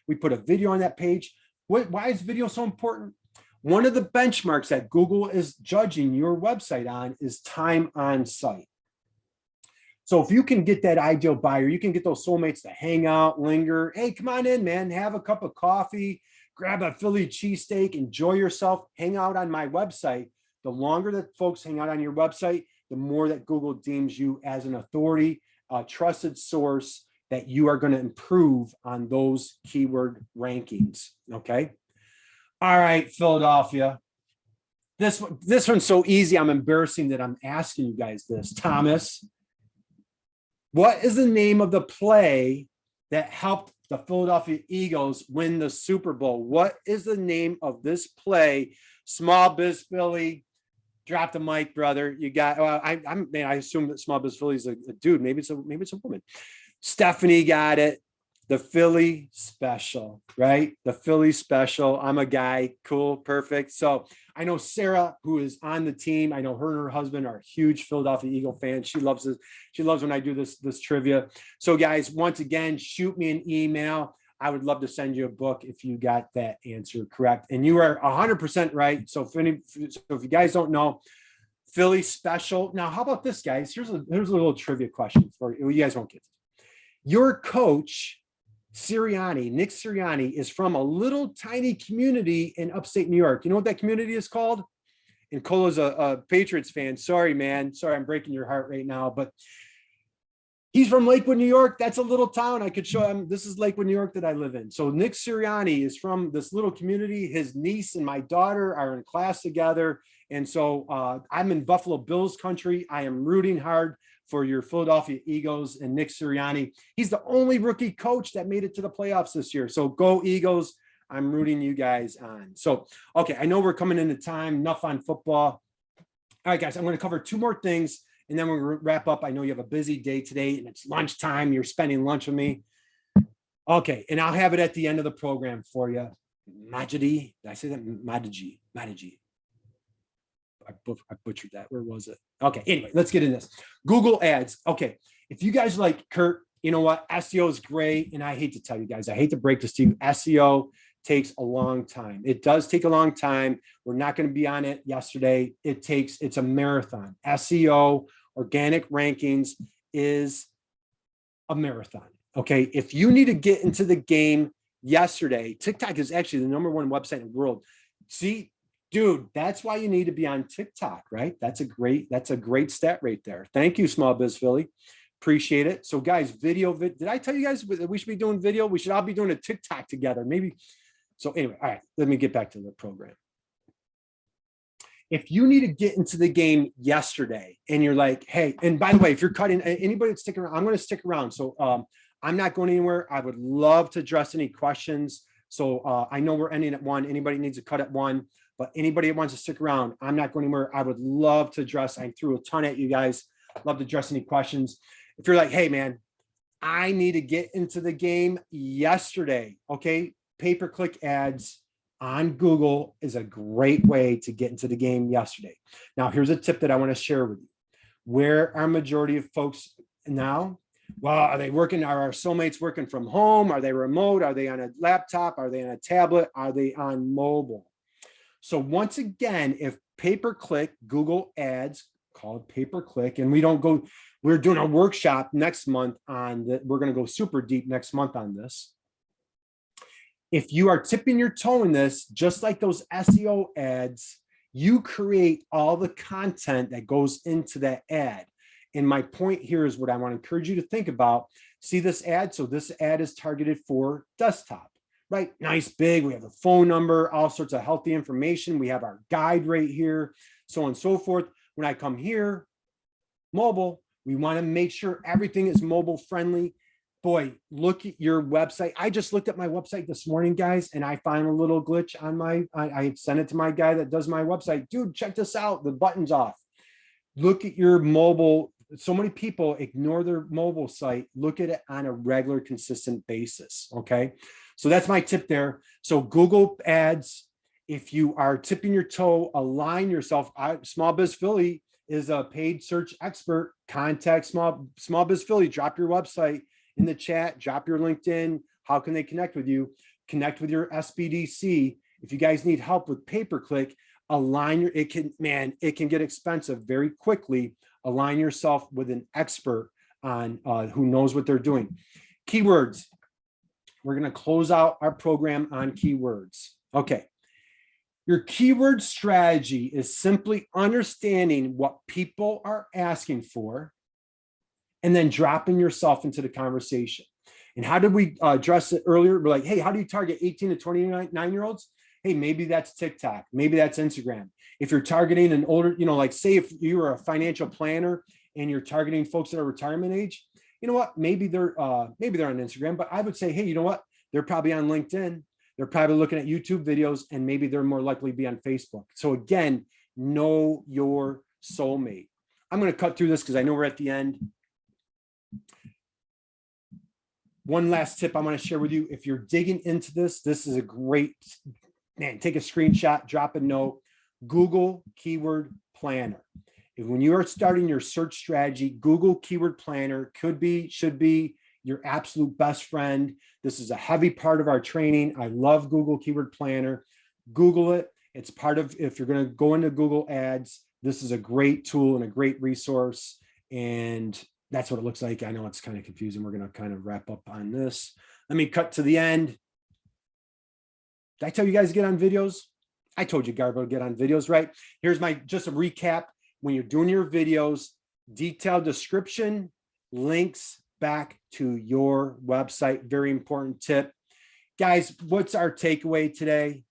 We put a video on that page. Why is video so important? One of the benchmarks that Google is judging your website on is time on site. So if you can get that ideal buyer, you can get those soulmates to hang out, linger. Hey, come on in, man. Have a cup of coffee, grab a Philly cheesesteak, enjoy yourself, hang out on my website. The longer that folks hang out on your website, the more that Google deems you as an authority, a trusted source that you are going to improve on those keyword rankings. Okay. All right, Philadelphia. This one's so easy. I'm embarrassing that I'm asking you guys this. Thomas, what is the name of the play that helped the Philadelphia Eagles win the Super Bowl? What is the name of this play? Small Biz Philly. Drop the mic, brother. You got. Well, I assume that Small Biz Philly is a dude. Maybe it's a woman. Stephanie got it. The Philly Special, right? The Philly Special. I'm a guy. Cool, perfect. So I know Sarah, who is on the team. I know her and her husband are huge Philadelphia Eagle fans. She loves this. She loves when I do this trivia. So guys, once again, shoot me an email. I would love to send you a book if you got that answer correct. And you are 100% right. So if you guys don't know, Philly Special. Now, how about this, guys? Here's a little trivia question for you. You guys won't get this. Your coach, Nick Sirianni, is from a little tiny community in upstate New York. You know what that community is called? And Cola's a Patriots fan. Sorry, man. Sorry, I'm breaking your heart right now. But he's from Lakewood, New York. That's a little town. I could show him. This is Lakewood, New York that I live in. So Nick Sirianni is from this little community. His niece and my daughter are in class together. And so I'm in Buffalo Bills country. I am rooting hard for your Philadelphia Eagles and Nick Sirianni. He's the only rookie coach that made it to the playoffs this year. So go Eagles. I'm rooting you guys on. So, okay, I know we're coming into time. Enough on football. All right, guys, I'm going to cover two more things, and then we'll wrap up. I know you have a busy day today, and it's lunchtime. You're spending lunch with me. Okay, and I'll have it at the end of the program for you. Majidi. Did I say that? Majidi. I butchered that. Where was it? Okay, anyway, let's get in this. Google Ads. Okay, if you guys like Kurt, you know what? SEO is great, and I hate to tell you guys, I hate to break this to you. SEO takes a long time. It does take a long time. We're not going to be on it yesterday. It's a marathon. SEO, organic rankings is a marathon. Okay, if you need to get into the game yesterday, TikTok is actually the #1 website in the world. See, dude, that's why you need to be on TikTok, right? That's a great stat right there. Thank you, Small Biz Philly. Appreciate it. So guys, video, did I tell you guys that we should be doing video? We should all be doing a TikTok together, maybe. So anyway, all right, let me get back to the program. If you need to get into the game yesterday and you're like, hey, and by the way, if you're cutting, anybody that's sticking around, I'm going to stick around. So I'm not going anywhere. I would love to address any questions. So I know we're ending at 1. Anybody needs a cut at 1. But anybody that wants to stick around, I'm not going anywhere. I would love to address. I threw a ton at you guys. Love to address any questions. If you're like, hey, man, I need to get into the game yesterday. Okay. Pay-per-click ads on Google is a great way to get into the game yesterday. Now, here's a tip that I want to share with you. Where are majority of folks now? Well, are our soulmates working from home? Are they remote? Are they on a laptop? Are they on a tablet? Are they on mobile? So once again, if pay-per-click Google ads called pay-per-click, and we're doing a workshop next month on that. We're going to go super deep next month on this. If you are tipping your toe in this, just like those SEO ads, you create all the content that goes into that ad. And my point here is what I want to encourage you to think about. See this ad? So this ad is targeted for desktop, right? Nice, big. We have a phone number, all sorts of healthy information. We have our guide right here, so on and so forth. When I come here, mobile, we want to make sure everything is mobile friendly. Boy, look at your website. I just looked at my website this morning, guys, and I found a little glitch on I sent it to my guy that does my website. Dude, check this out. The button's off. Look at your mobile. So many people ignore their mobile site. Look at it on a regular, consistent basis. Okay. So that's my tip there. So Google ads, if you are tipping your toe, align yourself. Small Biz Philly is a paid search expert. Contact Small Biz Philly. Drop your website in the chat, drop your LinkedIn. How can they connect with you? Connect with your SBDC. If you guys need help with pay-per-click, align your, it can get expensive very quickly. Align yourself with an expert on who knows what they're doing. Keywords. We're going to close out our program on keywords. Okay. Your keyword strategy is simply understanding what people are asking for and then dropping yourself into the conversation. And how did we address it earlier? We're like, hey, how do you target 18 to 29-year-olds? Hey, maybe that's TikTok. Maybe that's Instagram. If you're targeting an older, like say if you were a financial planner and you're targeting folks that are retirement age, you know what? Maybe they're on Instagram, but I would say, hey, you know what? They're probably on LinkedIn. They're probably looking at YouTube videos, and maybe they're more likely to be on Facebook. So again, know your soulmate. I'm going to cut through this because I know we're at the end. One last tip I want to share with you. If you're digging into this, this is a great, man, take a screenshot, drop a note, Google Keyword Planner. If when you are starting your search strategy, Google Keyword Planner should be your absolute best friend. This is a heavy part of our training. I love Google Keyword Planner. Google it. It's part of, if you're going to go into Google Ads, this is a great tool and a great resource. And that's what it looks like. I know it's kind of confusing. We're going to kind of wrap up on this. Let me cut to the end. Did I tell you guys to get on videos? I told you, Garbo, to get on videos, right? Here's just a recap. When you're doing your videos, detailed description, links back to your website. Very important tip. Guys, what's our takeaway today?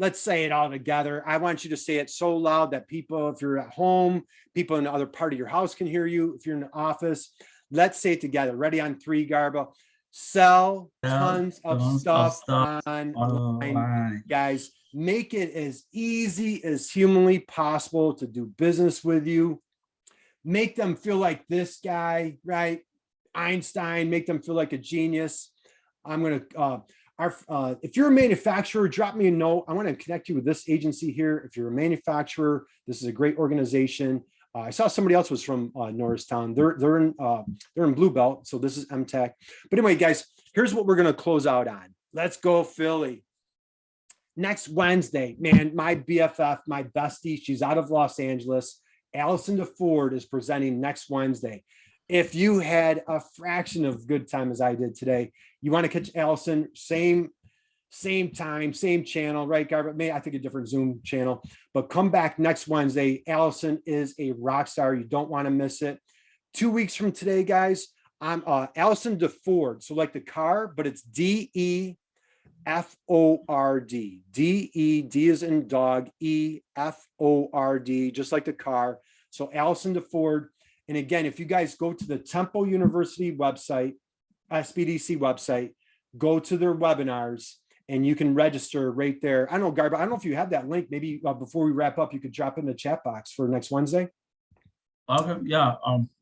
Let's say it all together. I want you to say it so loud that people, if you're at home, people in the other part of your house can hear you. If you're in the office, let's say it together. Ready on 3, Garbo. Sell tons of stuff online. Guys, make it as easy as humanly possible to do business with you. Make them feel like this guy, right? Einstein, make them feel like a genius. I'm going to, if you're a manufacturer, drop me a note. I want to connect you with this agency here. If you're a manufacturer, this is a great organization. I saw somebody else was from Norristown. They're in Blue Belt, so this is MTech. But anyway, guys, here's what we're going to close out on. Let's go Philly. Next Wednesday, man, my BFF, my bestie, she's out of Los Angeles. Allison DeFord is presenting next Wednesday. If you had a fraction of good time as I did today, you want to catch Allison, same time, same channel, right, Garb? Maybe I think a different Zoom channel, but come back next Wednesday. Allison is a rock star. You don't want to miss it. 2 weeks from today, guys, I'm Allison DeFord. So like the car, but it's DEFORD. D is in dog, EFORD, just like the car. So Allison DeFord. And again, if you guys go to the Temple University website, SBDC website, go to their webinars and you can register right there. I don't know, Garba, I don't know if you have that link. Maybe before we wrap up, you could drop it in the chat box for next Wednesday. Okay, yeah,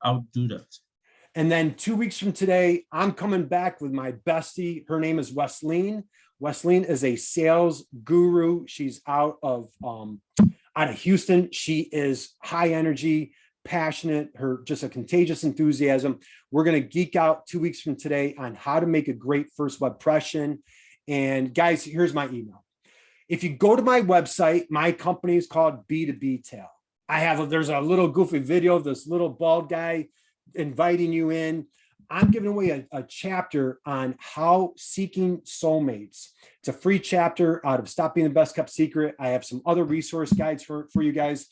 I'll do that. And then 2 weeks from today, I'm coming back with my bestie. Her name is Wesleyan. Wesleyan is a sales guru. She's out of Houston. She is high energy, passionate, her just a contagious enthusiasm. We're going to geek out 2 weeks from today on how to make a great first web impression. And guys, here's my email. If you go to my website, my company is called B2B Tail. There's a little goofy video of this little bald guy inviting you in. I'm giving away a chapter on how seeking soulmates. It's a free chapter out of Stop Being the Best Kept Secret. I have some other resource guides for you guys.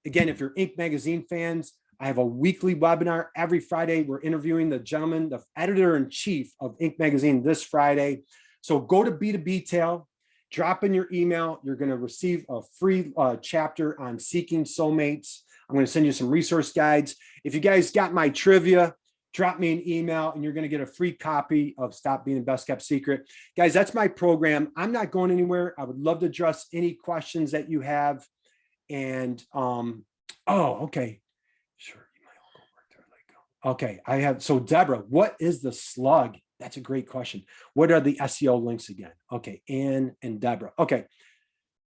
Again, if you're Inc. magazine fans, I have a weekly webinar every Friday. We're interviewing the gentleman, the editor-in-chief of Inc. magazine this Friday. So go to B2B Tail, drop in your email. You're going to receive a free chapter on seeking soulmates. I'm going to send you some resource guides. If you guys got my trivia, drop me an email and you're going to get a free copy of Stop Being the Best Kept Secret. Guys, that's my program. I'm not going anywhere. I would love to address any questions that you have. And, oh, okay. Sure. You might all go work there. Like, okay. I have, so Deborah, what is the slug? That's a great question. What are the SEO links again? Okay. Ann and Deborah. Okay.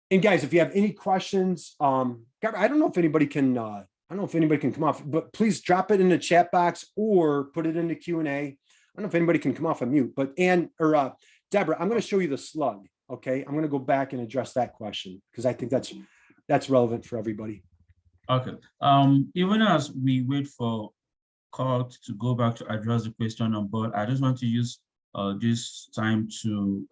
And guys, if you have any questions, I don't know if anybody can, I don't know if anybody can come off, but please drop it in the chat box or put it in the Q&A. I don't know if anybody can come off of mute, but Deborah, I'm going to show you the slug. Okay. I'm going to go back and address that question because I think that's relevant for everybody. Okay. Even as we wait for Carl to go back to address the question on board, I just want to use this time to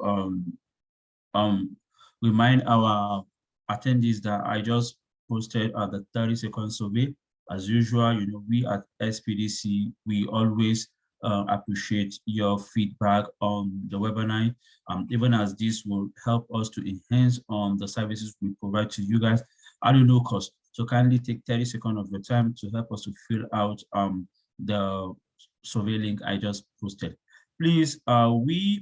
remind our attendees that I just posted the 30-second survey. As usual, we at SPDC, we always appreciate your feedback on the webinar, even as this will help us to enhance on the services we provide to you guys at no cost. So kindly take 30 seconds of your time to help us to fill out the survey link I just posted. Please,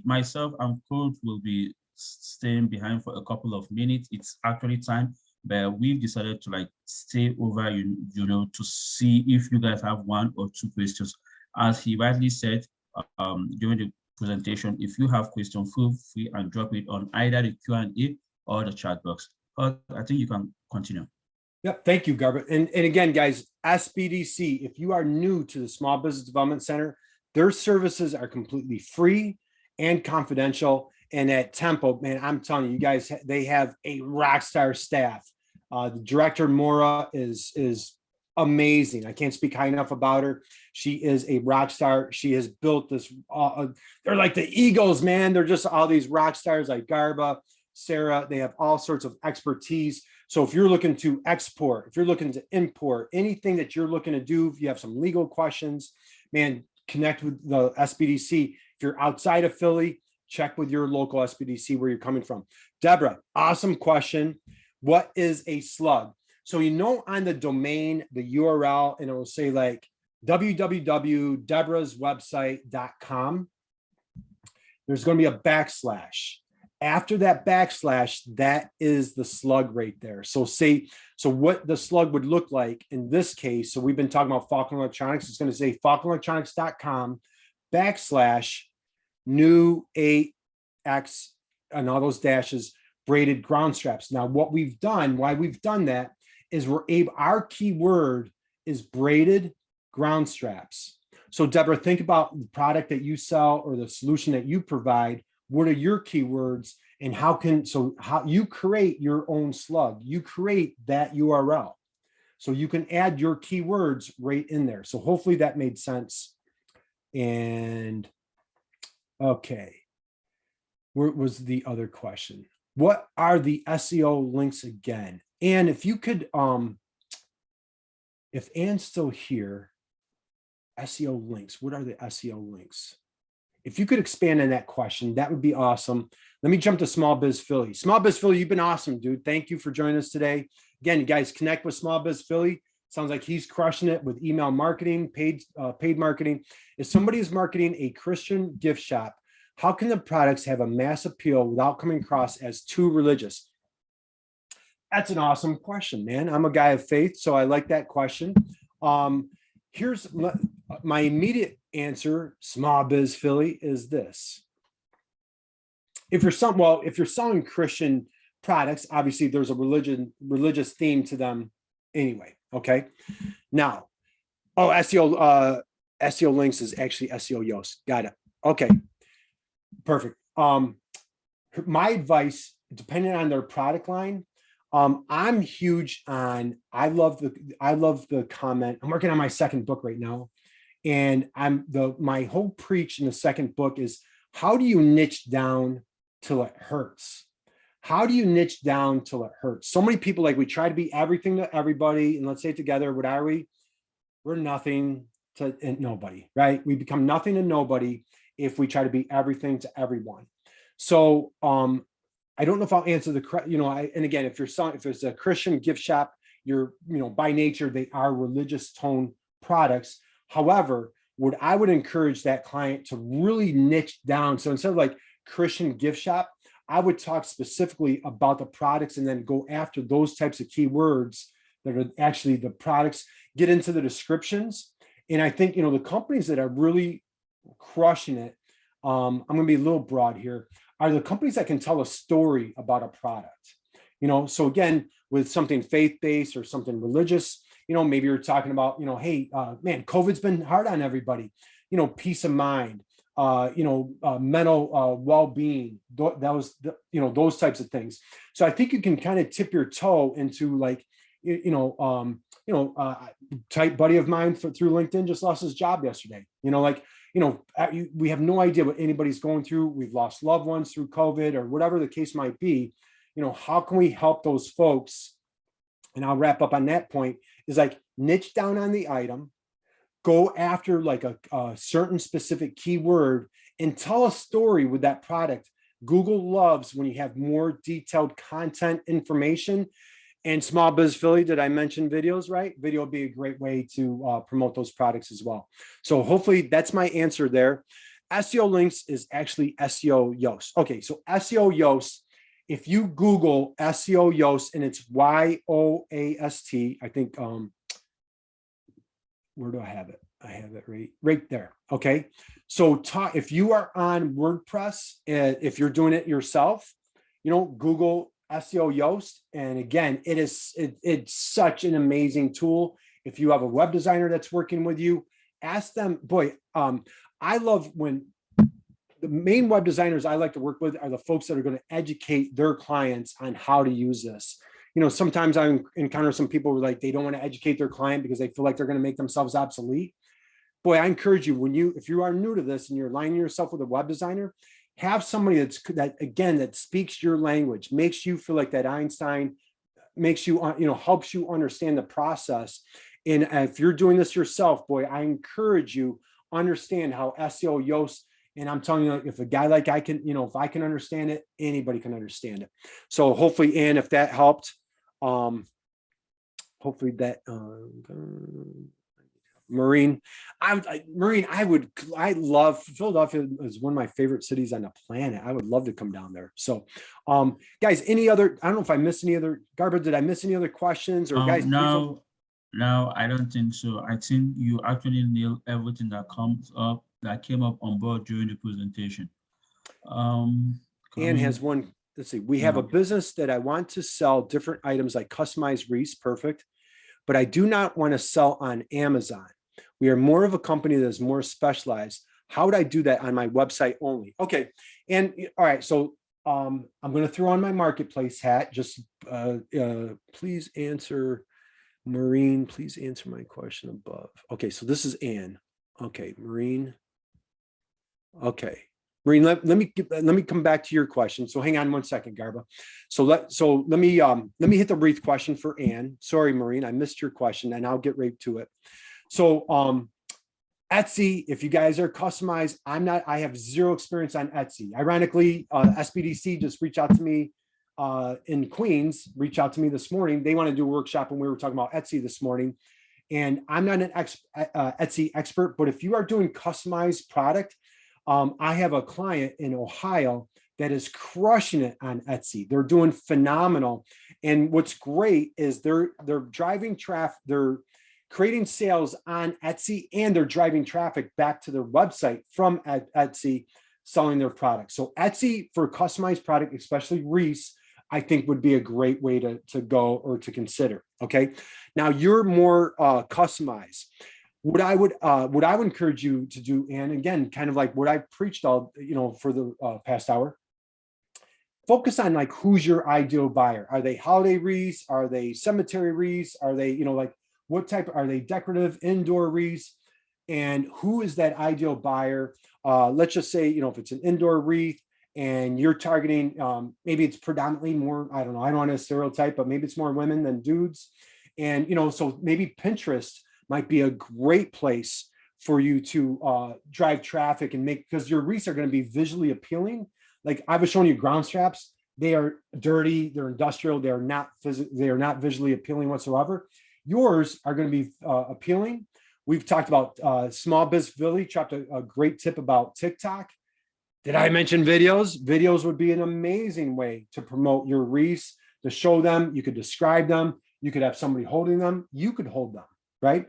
myself and Coach will be staying behind for a couple of minutes. It's actually time, but we've decided to stay over, to see if you guys have one or two questions. As he rightly said during the presentation, if you have questions, feel free and drop it on either the Q&A or the chat box. But I think you can continue. Yep. Thank you, Garber. And again, guys, SBDC, if you are new to the Small Business Development Center, their services are completely free and confidential. And at Tempo, man, I'm telling you guys, they have a rock star staff. The director, Maura, is amazing. I can't speak high enough about her. She is a rock star. She has built this. They're like the Eagles, man. They're just all these rock stars like Garba, Sarah. They have all sorts of expertise. So if you're looking to export, if you're looking to import, anything that you're looking to do, if you have some legal questions, man, connect with the SBDC. If you're outside of Philly, check with your local SBDC where you're coming from. Deborah, awesome question. What is a slug? So on the domain, the URL, and it will say like www.deborahswebsite.com. There's going to be a backslash. After that backslash, that is the slug right there. So what the slug would look like in this case, so we've been talking about Falconer Electronics. It's going to say falconerelectronics.com /new 8X and all those dashes braided ground straps. Now, why we've done that is our keyword is braided ground straps. So Deborah, think about the product that you sell or the solution that you provide. What are your keywords and how you create your own slug? You create that URL. So you can add your keywords right in there. So hopefully that made sense. And okay, where was the other question? What are the SEO links again? And if you could, if Ann's still here, SEO links, what are the SEO links? If you could expand on that question, that would be awesome. Let me jump to Small Biz Philly. Small Biz Philly, you've been awesome, dude. Thank you for joining us today. Again, you guys connect with Small Biz Philly. Sounds like he's crushing it with email marketing, paid marketing. If somebody is marketing a Christian gift shop, how can the products have a mass appeal without coming across as too religious? That's an awesome question, man. I'm a guy of faith, so I like that question. Here's my immediate answer, Small Biz Philly, is this. If you're selling Christian products, obviously there's a religious theme to them anyway. Okay. Now, SEO links is actually SEO Yoast. Got it. Okay. Perfect. My advice, depending on their product line, I'm huge on, I love the comment. I'm working on my second book right now. And my whole preach in the second book is, how do you niche down till it hurts? How do you niche down till it hurts? So many people, like, we try to be everything to everybody, and let's say together, what are we? We're nothing to nobody, right? We become nothing to nobody if we try to be everything to everyone. So I don't know if I'll answer and again, if it's a Christian gift shop, by nature, they are religious tone products. However, what I would encourage that client to really niche down. So instead of like Christian gift shop, I would talk specifically about the products and then go after those types of keywords that are actually the products, get into the descriptions. And I think, the companies that are really crushing it, I'm going to be a little broad here, are the companies that can tell a story about a product. So again, with something faith-based or something religious, maybe you're talking about, hey, man, COVID's been hard on everybody, peace of mind, mental well-being, those types of things. So I think you can kind of tip your toe into like, tight buddy of mine through LinkedIn just lost his job yesterday. We have no idea what anybody's going through. We've lost loved ones through COVID or whatever the case might be. How can we help those folks? And I'll wrap up on that point, is like niche down on the item, go after like a certain specific keyword and tell a story with that product. Google loves when you have more detailed content information. And Small Biz Philly, did I mention videos, right? Video would be a great way to promote those products as well. So hopefully that's my answer there. SEO links is actually SEO Yoast. Okay, so SEO Yoast, if you Google SEO Yoast, and it's YOAST, I think, where do I have it? I have it right there. Okay. So if you are on WordPress, if you're doing it yourself, Google SEO Yoast. And again, it's such an amazing tool. If you have a web designer that's working with you, ask them. Boy, I love when the main web designers I like to work with are the folks that are going to educate their clients on how to use this. Sometimes I encounter some people who are like, they don't want to educate their client because they feel like they're going to make themselves obsolete. Boy, I encourage you, if you are new to this and you're aligning yourself with a web designer, have somebody that speaks your language, makes you feel like that Einstein, makes you, helps you understand the process. And if you're doing this yourself, boy, I encourage you, understand how SEO Yoast, and I'm telling you, if a guy like I can, if I can understand it, anybody can understand it. So hopefully, Ann, if that helped, hopefully that, Maureen, I love Philadelphia is one of my favorite cities on the planet. I would love to come down there. So, guys, I don't know if I missed any other, Garba, did I miss any other questions or guys? No, I don't think so. I think you actually nailed everything that came up on board during the presentation. Ann has one. Let's see. We have a business that I want to sell different items like customized wreaths. Perfect. But I do not want to sell on Amazon. We are more of a company that is more specialized. How would I do that on my website only? Okay. And all right. So I'm going to throw on my marketplace hat. Just please answer, Maureen, please answer my question above. Okay. So this is Ann. Okay. Maureen. Okay. Maureen, let me come back to your question. So hang on one second, Garba. So let me hit the wreath question for Ann. Sorry, Maureen, I missed your question, and I'll get right to it. So Etsy, if you guys are customized, I have zero experience on Etsy. Ironically, SBDC just reached out to me in Queens, reached out to me this morning. They want to do a workshop, and we were talking about Etsy this morning. And I'm not an Etsy expert, but if you are doing customized product, I have a client in Ohio that is crushing it on Etsy. They're doing phenomenal. And what's great is they're driving traffic, they're creating sales on Etsy, and they're driving traffic back to their website from Etsy, selling their products. So Etsy for customized product, especially wreaths, I think would be a great way to go or to consider. Okay. Now you're more customized. What I would encourage you to do, and again, kind of like what I preached for the past hour, focus on like, who's your ideal buyer? Are they holiday wreaths? Are they cemetery wreaths? Are they, like what type, are they decorative indoor wreaths? and who is that ideal buyer. Let's just say, if it's an indoor wreath and you're targeting, maybe it's predominantly more, I don't know, I don't want to stereotype, but maybe it's more women than dudes. And, so maybe Pinterest might be a great place for you to drive traffic and because your wreaths are going to be visually appealing. Like I was showing you ground straps. They are dirty, they're industrial, they are not visually appealing whatsoever. Yours are going to be appealing. We've talked about Small Biz Philly, dropped a great tip about TikTok. Did I mention videos? Videos would be an amazing way to promote your wreaths, to show them. You could describe them. You could have somebody holding them. You could hold them, right?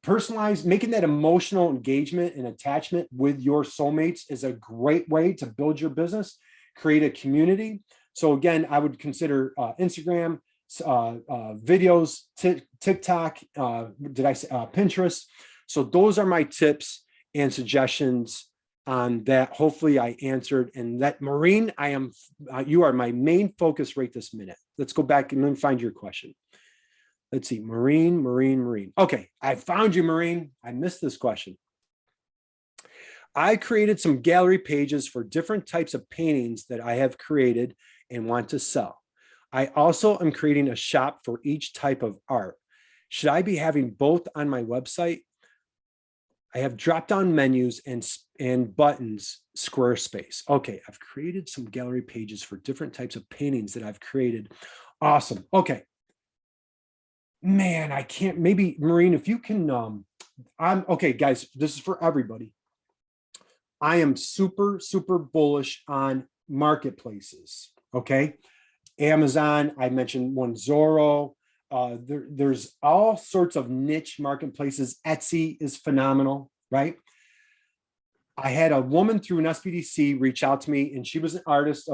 Personalized, making that emotional engagement and attachment with your soulmates is a great way to build your business, create a community. So again, I would consider Instagram, videos, TikTok, Pinterest. So those are my tips and suggestions on that. Hopefully I answered. And that, Maureen, you are my main focus right this minute. Let's go back and then find your question. Let's see, Maureen. Okay, I found you, Maureen. I missed this question. I created some gallery pages for different types of paintings that I have created and want to sell. I also am creating a shop for each type of art. Should I be having both on my website? I have drop-down menus and buttons, Squarespace. Okay, I've created some gallery pages for different types of paintings that I've created. Awesome. Okay. Man, I can't, maybe Maureen, if you can, okay, guys, this is for everybody. I am super, super bullish on marketplaces. Okay. Amazon, I mentioned one, Zorro. There's all sorts of niche marketplaces. Etsy is phenomenal, right? I had a woman through an SBDC reach out to me, and she was an artist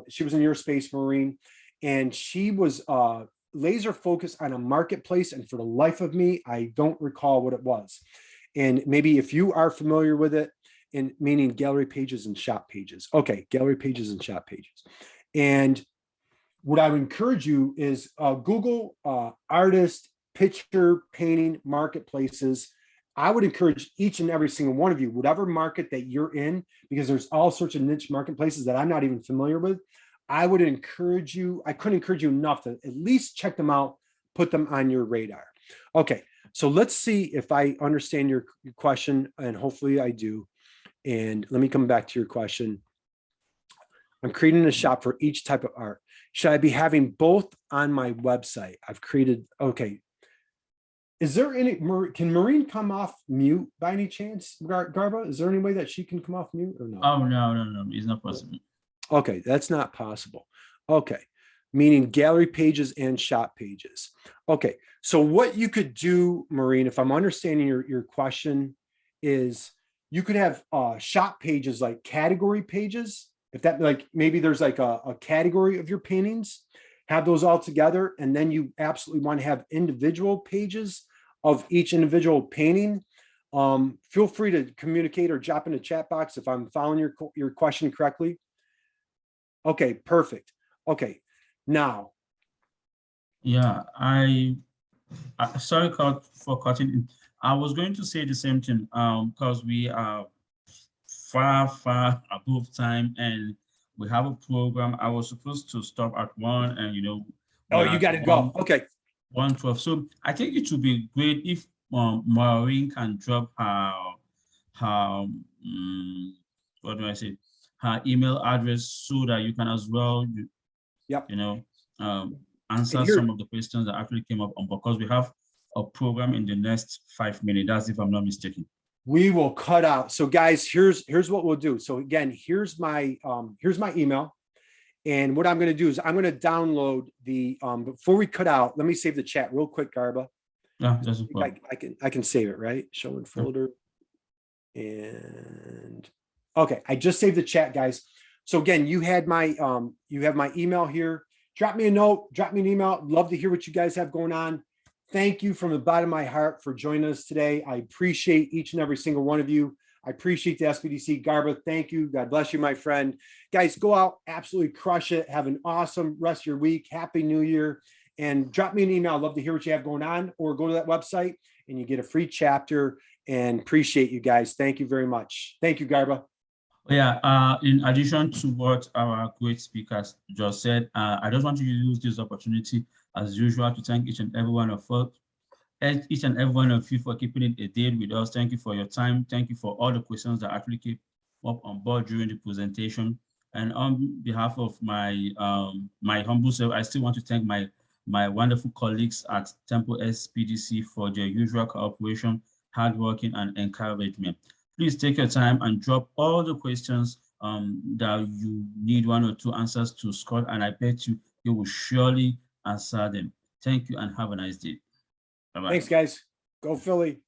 she was in your space, Maureen, and she was laser focused on a marketplace. And for the life of me, I don't recall what it was. And maybe if you are familiar with it, and meaning gallery pages and shop pages. Okay, gallery pages and shop pages. And what I would encourage you is Google artist, picture, painting, marketplaces. I would encourage each and every single one of you, whatever market that you're in, because there's all sorts of niche marketplaces that I'm not even familiar with. I would encourage you, I couldn't encourage you enough to at least check them out, put them on your radar. Okay, so let's see if I understand your question, and hopefully I do. And let me come back to your question. I'm creating a shop for each type of art. Should I be having both on my website? I've created, okay. Is there any, can Maureen come off mute by any chance, Garba? Is there any way that she can come off mute or no? Oh, no, it's not possible. Okay, that's not possible. Okay, meaning gallery pages and shop pages. Okay, so what you could do, Maureen, if I'm understanding your question, is you could have shop pages like category pages. If that, like, maybe there's like a category of your paintings, have those all together. And then you absolutely want to have individual pages of each individual painting. Feel free to communicate or drop in the chat box if I'm following your question correctly. Okay, perfect. Okay, now. Yeah, sorry for cutting in. I was going to say the same thing because we are far above time and we have a program. I was supposed to stop at 1 and Oh, you got to go. Okay. 1:12. So I think it would be great if Maureen can drop her what do I say, her email address so that you can as well answer some of the questions that actually came up on, because we have a program in the next 5 minutes. That's if I'm not mistaken. We will cut out. So guys, here's what we'll do. So again, here's my email. And what I'm going to do is I'm going to download the, before we cut out, let me save the chat real quick, Garba. Yeah, that's I can save it, right? Show in folder. And okay, I just saved the chat, guys. So again, you have my email here. Drop me a note, drop me an email. Love to hear what you guys have going on. Thank you from the bottom of my heart for joining us today. I appreciate each and every single one of you. I appreciate the SBDC. Garba, thank you. God bless you, my friend. Guys, go out, absolutely crush it. Have an awesome rest of your week. Happy New Year. and drop me an email. I'd love to hear what you have going on, or go to that website and you get a free chapter. And appreciate you guys. Thank you very much. Thank you, Garba. Yeah, in addition to what our great speakers just said, I just want to use this opportunity as usual to thank each and every one of us, each and every one of you for keeping it a day with us. Thank you for your time. Thank you for all the questions that actually came up on board during the presentation. And on behalf of my my humble self, I still want to thank my wonderful colleagues at Temple SPDC for their usual cooperation, hard working, and encouragement. Please take your time and drop all the questions that you need 1 or 2 answers to Scott, and I bet you he will surely answer them. Thank you and have a nice day. Bye-bye. Thanks, guys. Go Philly.